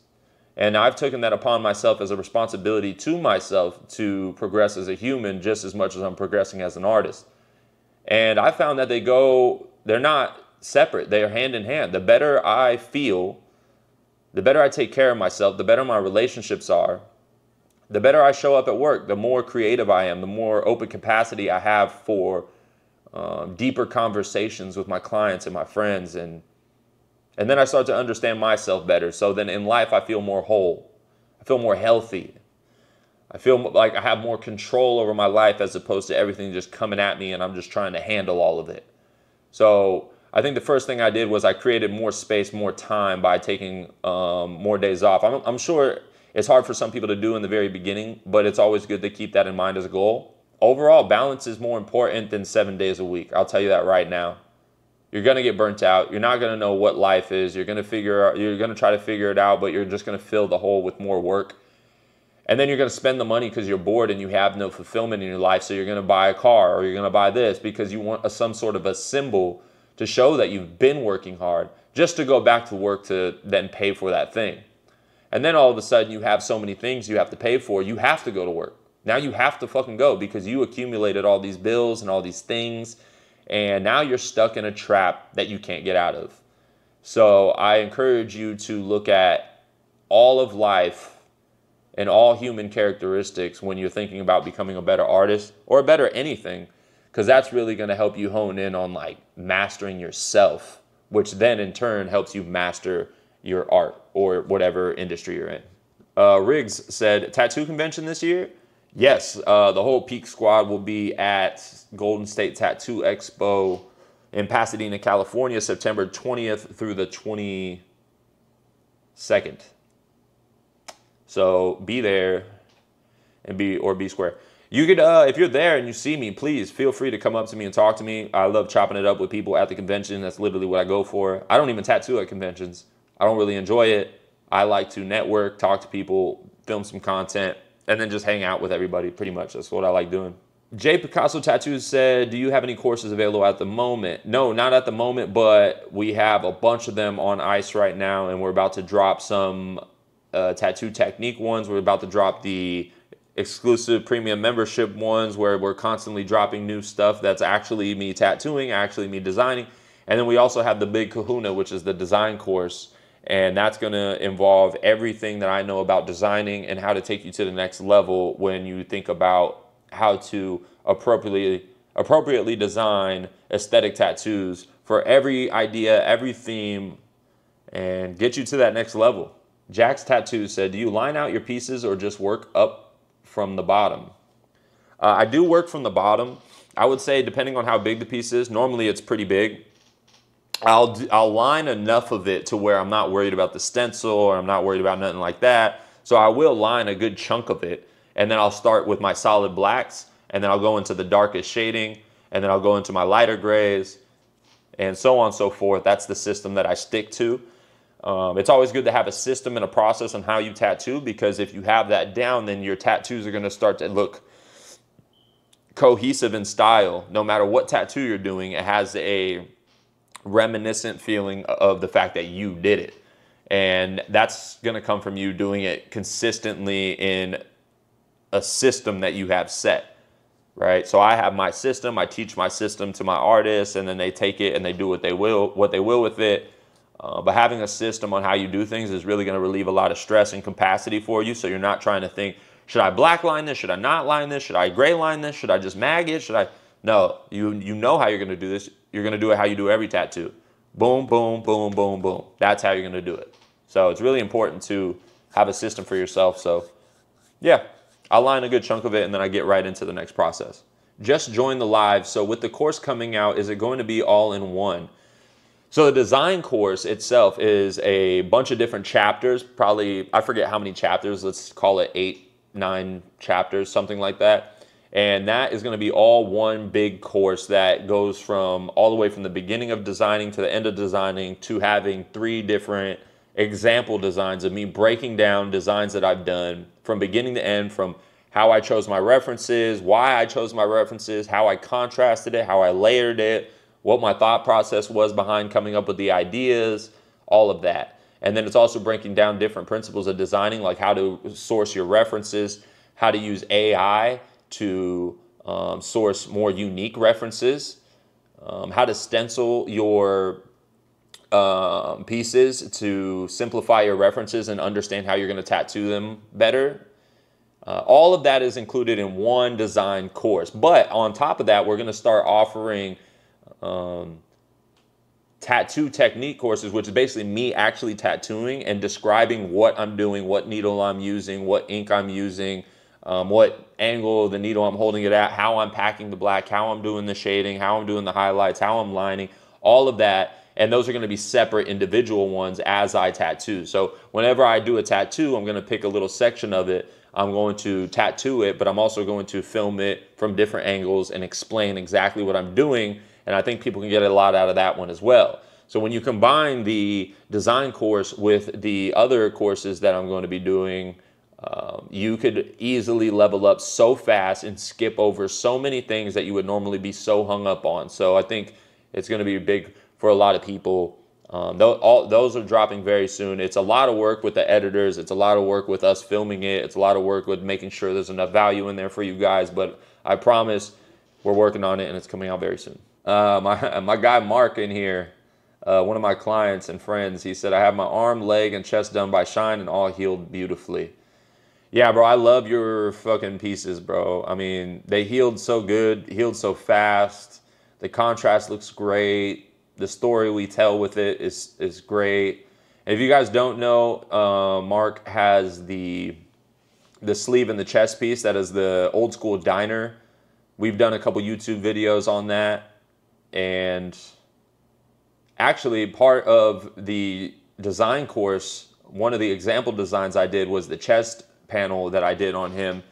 Speaker 1: And I've taken that upon myself as a responsibility to myself to progress as a human just as much as I'm progressing as an artist. And I found that they're not separate. They are hand in hand. The better I feel, the better I take care of myself, the better my relationships are, the better I show up at work, the more creative I am, the more open capacity I have for deeper conversations with my clients and my friends. And then I start to understand myself better. So then in life, I feel more whole. I feel more healthy. I feel like I have more control over my life as opposed to everything just coming at me and I'm just trying to handle all of it. So I think the first thing I did was I created more space, more time by taking more days off. I'm sure it's hard for some people to do in the very beginning, but it's always good to keep that in mind as a goal. Overall, balance is more important than 7 days a week. I'll tell you that right now. You're going to get burnt out. You're not going to know what life is. You're going to try to figure it out, but you're just going to fill the hole with more work. And then you're going to spend the money because you're bored and you have no fulfillment in your life. So you're going to buy a car or you're going to buy this because you want some sort of a symbol to show that you've been working hard just to go back to work to then pay for that thing. And then all of a sudden you have so many things you have to pay for. You have to go to work. Now you have to fucking go because you accumulated all these bills and all these things. And now you're stuck in a trap that you can't get out of. So I encourage you to look at all of life and all human characteristics when you're thinking about becoming a better artist or a better anything, because that's really going to help you hone in on like mastering yourself, which then in turn helps you master your art or whatever industry you're in. Riggs said, tattoo convention this year? Yes, the whole Peak Squad will be at Golden State Tattoo Expo in Pasadena, California, September 20th through the 22nd, 2nd. So be there and be square. You could, if you're there and you see me, please feel free to come up to me and talk to me. I love chopping it up with people at the convention. That's literally what I go for. I don't even tattoo at conventions. I don't really enjoy it. I like to network, talk to people, film some content, and then just hang out with everybody. Pretty much that's what I like doing. Jay Picasso Tattoos said, do you have any courses available at the moment? No, not at the moment, but we have a bunch of them on ice right now, and we're about to drop some tattoo technique ones. We're about to drop the exclusive premium membership ones where we're constantly dropping new stuff that's actually me tattooing, actually me designing. And then we also have the Big Kahuna, which is the design course. And that's going to involve everything that I know about designing and how to take you to the next level when you think about how to appropriately design aesthetic tattoos for every idea, every theme, and get you to that next level. Jack's Tattoos said, do you line out your pieces or just work up from the bottom? I do work from the bottom. I would say depending on how big the piece is, normally it's pretty big. I'll line enough of it to where I'm not worried about the stencil or I'm not worried about nothing like that. So I will line a good chunk of it, and then I'll start with my solid blacks, and then I'll go into the darkest shading, and then I'll go into my lighter grays, and so on and so forth. That's the system that I stick to. It's always good to have a system and a process on how you tattoo, because if you have that down, then your tattoos are going to start to look cohesive in style. No matter what tattoo you're doing, it has a reminiscent feeling of the fact that you did it. And that's going to come from you doing it consistently in a system that you have set, right? So I have my system. I teach my system to my artists, and then they take it and they do what they will with it. But having a system on how you do things is really going to relieve a lot of stress and capacity for you. So you're not trying to think, should I black line this? Should I not line this? Should I gray line this? Should I just mag it? Should I? No, you know how you're going to do this. You're going to do it how you do every tattoo. Boom, boom, boom, boom, boom. That's how you're going to do it. So it's really important to have a system for yourself. So yeah, I'll line a good chunk of it and then I get right into the next process. Just join the live. So with the course coming out, is it going to be all in one? So the design course itself is a bunch of different chapters, probably, I forget how many chapters, let's call it 8, 9 chapters, something like that. And that is going to be all one big course that goes from all the way from the beginning of designing to the end of designing, to having 3 different example designs of me breaking down designs that I've done from beginning to end, from how I chose my references, why I chose my references, how I contrasted it, how I layered it, what my thought process was behind coming up with the ideas, all of that. And then it's also breaking down different principles of designing, like how to source your references, how to use AI to source more unique references, how to stencil your pieces to simplify your references and understand how you're going to tattoo them better. All of that is included in one design course. But on top of that, we're going to start offering tattoo technique courses, which is basically me actually tattooing and describing what I'm doing, what needle I'm using, what ink I'm using, what angle of the needle I'm holding it at, how I'm packing the black, how I'm doing the shading, how I'm doing the highlights, how I'm lining, all of that. And those are going to be separate individual ones as I tattoo. So whenever I do a tattoo, I'm going to pick a little section of it. I'm going to tattoo it, but I'm also going to film it from different angles and explain exactly what I'm doing. And I think people can get a lot out of that one as well. So when you combine the design course with the other courses that I'm going to be doing, you could easily level up so fast and skip over so many things that you would normally be so hung up on. So I think it's going to be big for a lot of people. Those are dropping very soon. It's a lot of work with the editors. It's a lot of work with us filming it. It's a lot of work with making sure there's enough value in there for you guys. But I promise we're working on it and it's coming out very soon. My guy Mark in here, one of my clients and friends, he said, I have my arm, leg, and chest done by Shine and all healed beautifully. Yeah, bro, I love your fucking pieces, bro. I mean, they healed so good, healed so fast. The contrast looks great. The story we tell with it is great. And if you guys don't know, Mark has the sleeve and the chest piece. That is the old school diner. We've done a couple YouTube videos on that. And actually part of the design course, one of the example designs I did was the chest panel that I did on him,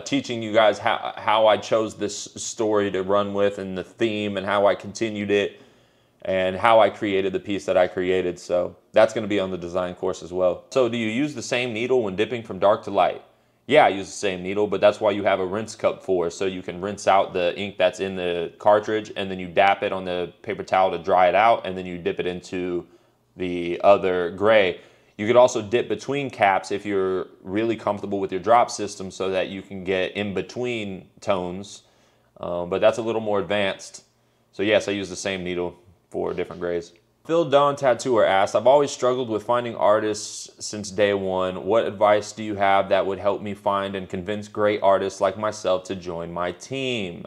Speaker 1: teaching you guys how I chose this story to run with and the theme and how I continued it and how I created the piece that I created. So that's going to be on the design course as well. So do you use the same needle when dipping from dark to light? Yeah, I use the same needle, but that's why you have a rinse cup for, so you can rinse out the ink that's in the cartridge, and then you dap it on the paper towel to dry it out, and then you dip it into the other gray. You could also dip between caps if you're really comfortable with your drop system so that you can get in between tones, but that's a little more advanced. So yes, I use the same needle for different grays. Phil Don Tattooer asked, I've always struggled with finding artists since day one. What advice do you have that would help me find and convince great artists like myself to join my team?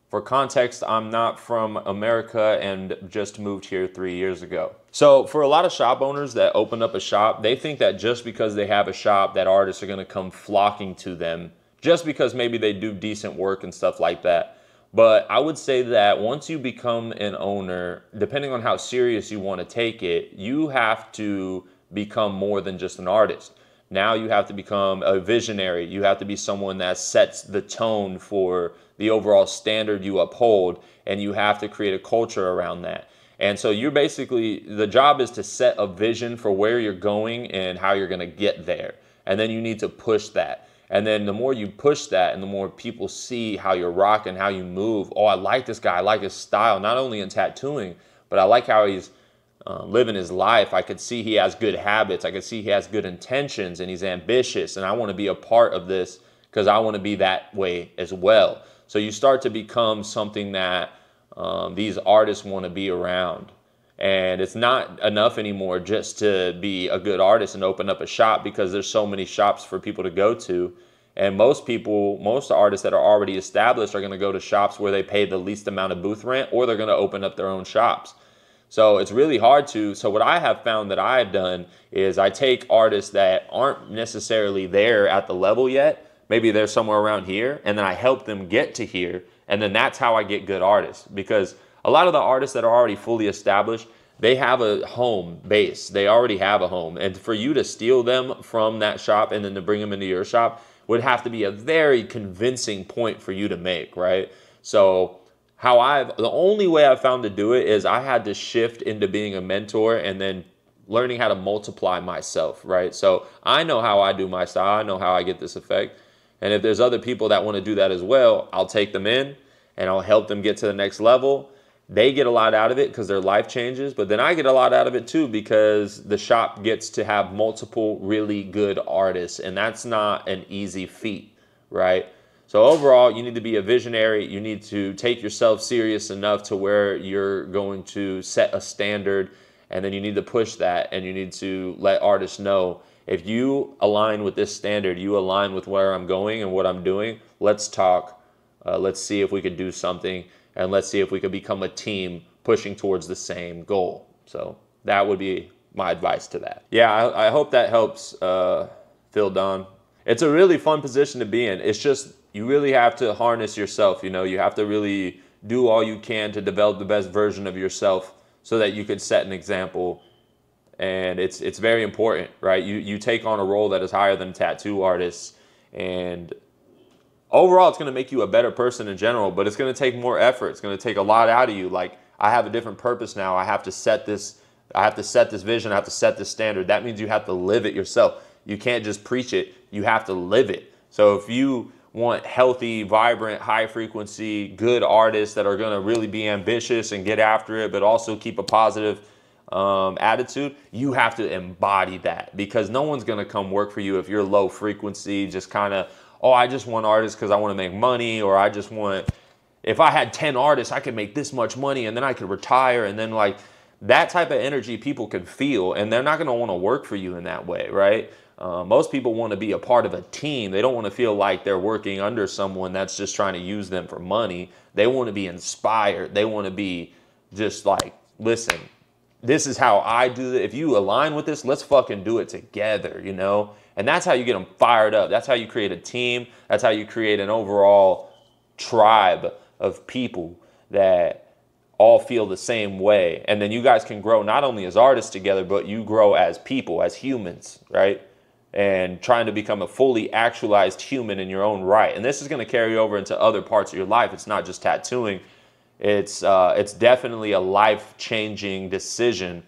Speaker 1: For context, I'm not from America and just moved here 3 years ago. So for a lot of shop owners that open up a shop, they think that just because they have a shop that artists are gonna come flocking to them, just because maybe they do decent work and stuff like that. But I would say that once you become an owner, depending on how serious you want to take it, you have to become more than just an artist. Now you have to become a visionary. You have to be someone that sets the tone for the overall standard you uphold, and you have to create a culture around that. And so you're basically, the job is to set a vision for where you're going and how you're going to get there. And then you need to push that. And then the more you push that and the more people see how you're rocking, how you move, oh, I like this guy, I like his style, not only in tattooing, but I like how he's living his life. I could see he has good habits. I could see he has good intentions and he's ambitious, and I want to be a part of this because I want to be that way as well. So you start to become something that these artists want to be around. And it's not enough anymore just to be a good artist and open up a shop, because there's so many shops for people to go to. And most artists that are already established are going to go to shops where they pay the least amount of booth rent, or they're going to open up their own shops. So it's really hard to, so what I have found that I've done is I take artists that aren't necessarily there at the level yet, maybe they're somewhere around here, and then I help them get to here. And then that's how I get good artists, because a lot of the artists that are already fully established, they have a home base. They already have a home. And for you to steal them from that shop and then to bring them into your shop would have to be a very convincing point for you to make, right? So the only way I've found to do it is I had to shift into being a mentor and then learning how to multiply myself, right? So I know how I do my style. I know how I get this effect. And if there's other people that want to do that as well, I'll take them in and I'll help them get to the next level. They get a lot out of it because their life changes, but then I get a lot out of it too because the shop gets to have multiple really good artists, and that's not an easy feat, right? So overall, you need to be a visionary. You need to take yourself serious enough to where you're going to set a standard, and then you need to push that, and you need to let artists know, if you align with this standard, you align with where I'm going and what I'm doing, let's talk. Let's see if we could do something. And let's see if we could become a team pushing towards the same goal. So that would be my advice to that. Yeah, I hope that helps, Phil Don. It's a really fun position to be in. It's just, you really have to harness yourself. You know, you have to really do all you can to develop the best version of yourself so that you could set an example. And it's very important, right? You take on a role that is higher than tattoo artists, and overall, it's going to make you a better person in general, but it's going to take more effort. It's going to take a lot out of you. Like, I have a different purpose now. I have to set this vision. I have to set this standard. That means you have to live it yourself. You can't just preach it. You have to live it. So if you want healthy, vibrant, high frequency, good artists that are going to really be ambitious and get after it, but also keep a positive attitude, you have to embody that, because no one's going to come work for you if you're low frequency, just kind of, oh, I just want artists because I want to make money, or I just want, if I had 10 artists, I could make this much money and then I could retire. And then, like, that type of energy people can feel, and they're not going to want to work for you in that way, right? Most people want to be a part of a team. They don't want to feel like they're working under someone that's just trying to use them for money. They want to be inspired. They want to be just like, listen, this is how I do it. If you align with this, let's fucking do it together, you know? And that's how you get them fired up. That's how you create a team. That's how you create an overall tribe of people that all feel the same way. And then you guys can grow not only as artists together, but you grow as people, as humans, right? And trying to become a fully actualized human in your own right. And this is going to carry over into other parts of your life. It's not just tattooing. It's definitely a life-changing decision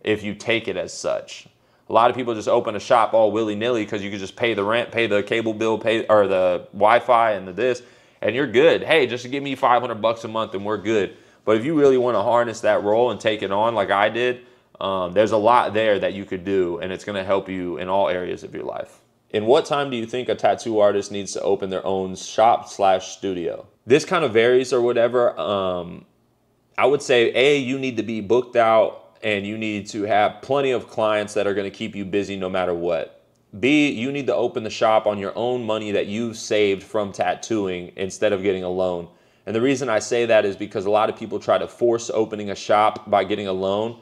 Speaker 1: if you take it as such. A lot of people just open a shop all willy-nilly because you can just pay the rent, pay the cable bill, pay or the Wi-Fi and the this, and you're good. Hey, just give me $500 a month and we're good. But if you really want to harness that role and take it on like I did, there's a lot there that you could do, and it's going to help you in all areas of your life. In what time do you think a tattoo artist needs to open their own shop/studio? This kind of varies or whatever. I would say, A, you need to be booked out and you need to have plenty of clients that are going to keep you busy no matter what. B, you need to open the shop on your own money that you've saved from tattooing instead of getting a loan. And the reason I say that is because a lot of people try to force opening a shop by getting a loan.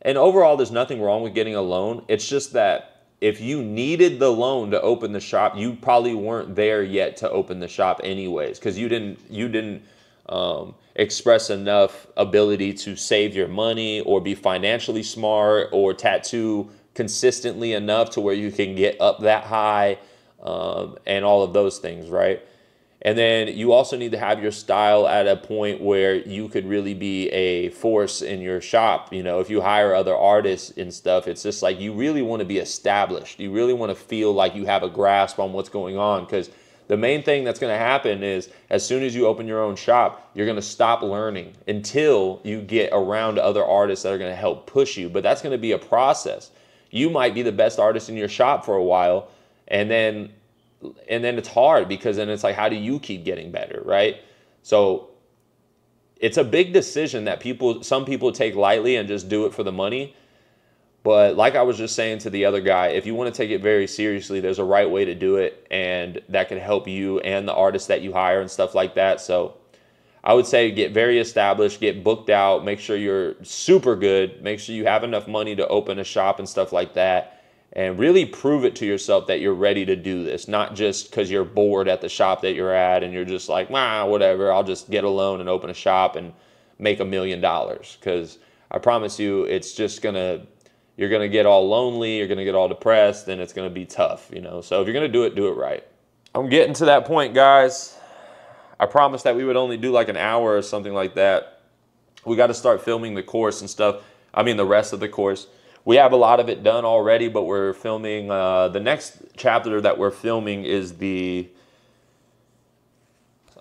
Speaker 1: And overall, there's nothing wrong with getting a loan. It's just that if you needed the loan to open the shop, you probably weren't there yet to open the shop anyways, because you didn't express enough ability to save your money or be financially smart or tattoo consistently enough to where you can get up that high and all of those things, right? And then you also need to have your style at a point where you could really be a force in your shop. You know, if you hire other artists and stuff, it's just like you really want to be established. You really want to feel like you have a grasp on what's going on, because the main thing that's going to happen is as soon as you open your own shop, you're going to stop learning until you get around other artists that are going to help push you. But that's going to be a process. You might be the best artist in your shop for a while, and then it's hard, because then it's like, how do you keep getting better, right? So it's a big decision that some people take lightly and just do it for the money. But like I was just saying to the other guy, if you want to take it very seriously, there's a right way to do it, and that can help you and the artists that you hire and stuff like that. So I would say get very established, get booked out, make sure you're super good, make sure you have enough money to open a shop and stuff like that, and really prove it to yourself that you're ready to do this, not just because you're bored at the shop that you're at and you're just like, whatever, I'll just get a loan and open a shop and make $1 million. Because I promise you, it's just you're going to get all lonely, you're going to get all depressed, and it's going to be tough, you know? So if you're going to do it right. I'm getting to that point, guys. I promised that we would only do like an hour or something like that. We got to start filming the course and stuff. I mean, the rest of the course. We have a lot of it done already, but we're filming, the next chapter that we're filming is the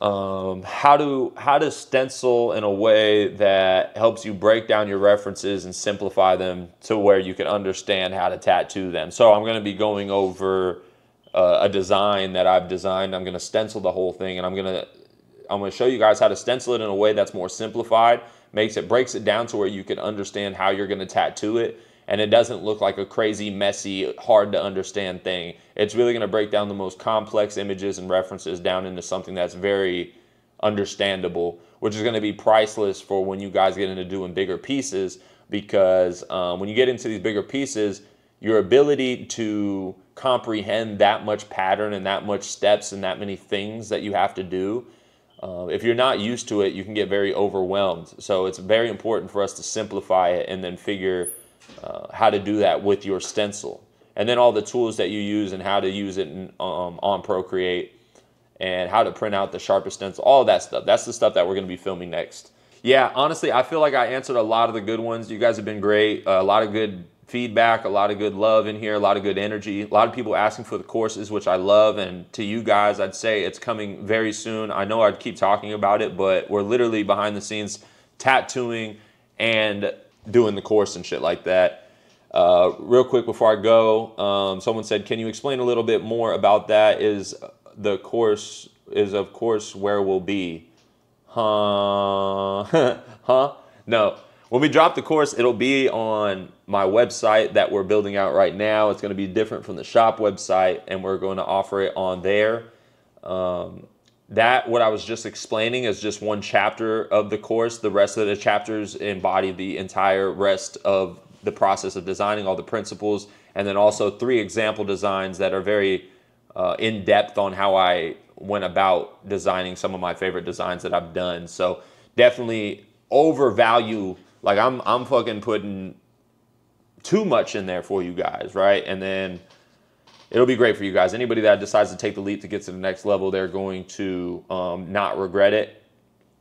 Speaker 1: how to stencil in a way that helps you break down your references and simplify them to where you can understand how to tattoo them. So I'm going to be going over a design that I've designed. I'm going to stencil the whole thing, and I'm going to show you guys how to stencil it in a way that's more simplified, breaks it down to where you can understand how you're going to tattoo it, and it doesn't look like a crazy, messy, hard to understand thing. It's really going to break down the most complex images and references down into something that's very understandable, which is going to be priceless for when you guys get into doing bigger pieces, because when you get into these bigger pieces, your ability to comprehend that much pattern and that much steps and that many things that you have to do, if you're not used to it, you can get very overwhelmed. So it's very important for us to simplify it and then figure how to do that with your stencil, and then all the tools that you use and how to use it on Procreate, and how to print out the sharpest stencil, all of that stuff. That's the stuff that we're going to be filming next. Yeah, honestly, I feel like I answered a lot of the good ones. You guys have been great. A lot of good feedback, a lot of good love in here, a lot of good energy, a lot of people asking for the courses, which I love. And to you guys, I'd say it's coming very soon. I know I'd keep talking about it, but we're literally behind the scenes tattooing and doing the course and shit like that. Real quick before I go, someone said, can you explain a little bit more about that? The course is of course where we'll be. Huh? Huh? No. When we drop the course, it'll be on my website that we're building out right now. It's going to be different from the shop website, and we're going to offer it on there. What I was just explaining is just one chapter of the course. The rest of the chapters embody the entire rest of the process of designing, all the principles, and then also 3 example designs that are very in-depth on how I went about designing some of my favorite designs that I've done. So definitely overvalue, like I'm fucking putting too much in there for you guys, right? And then it'll be great for you guys. Anybody that decides to take the leap to get to the next level, they're going to not regret it.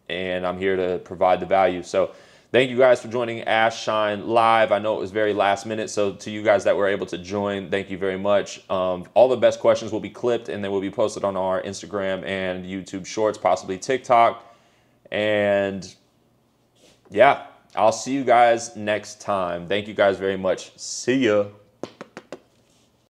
Speaker 1: And I'm here to provide the value. So thank you guys for joining Ash Shine Live. I know it was very last minute, so to you guys that were able to join, thank you very much. All the best questions will be clipped and they will be posted on our Instagram and YouTube Shorts, possibly TikTok. And yeah, I'll see you guys next time. Thank you guys very much. See ya.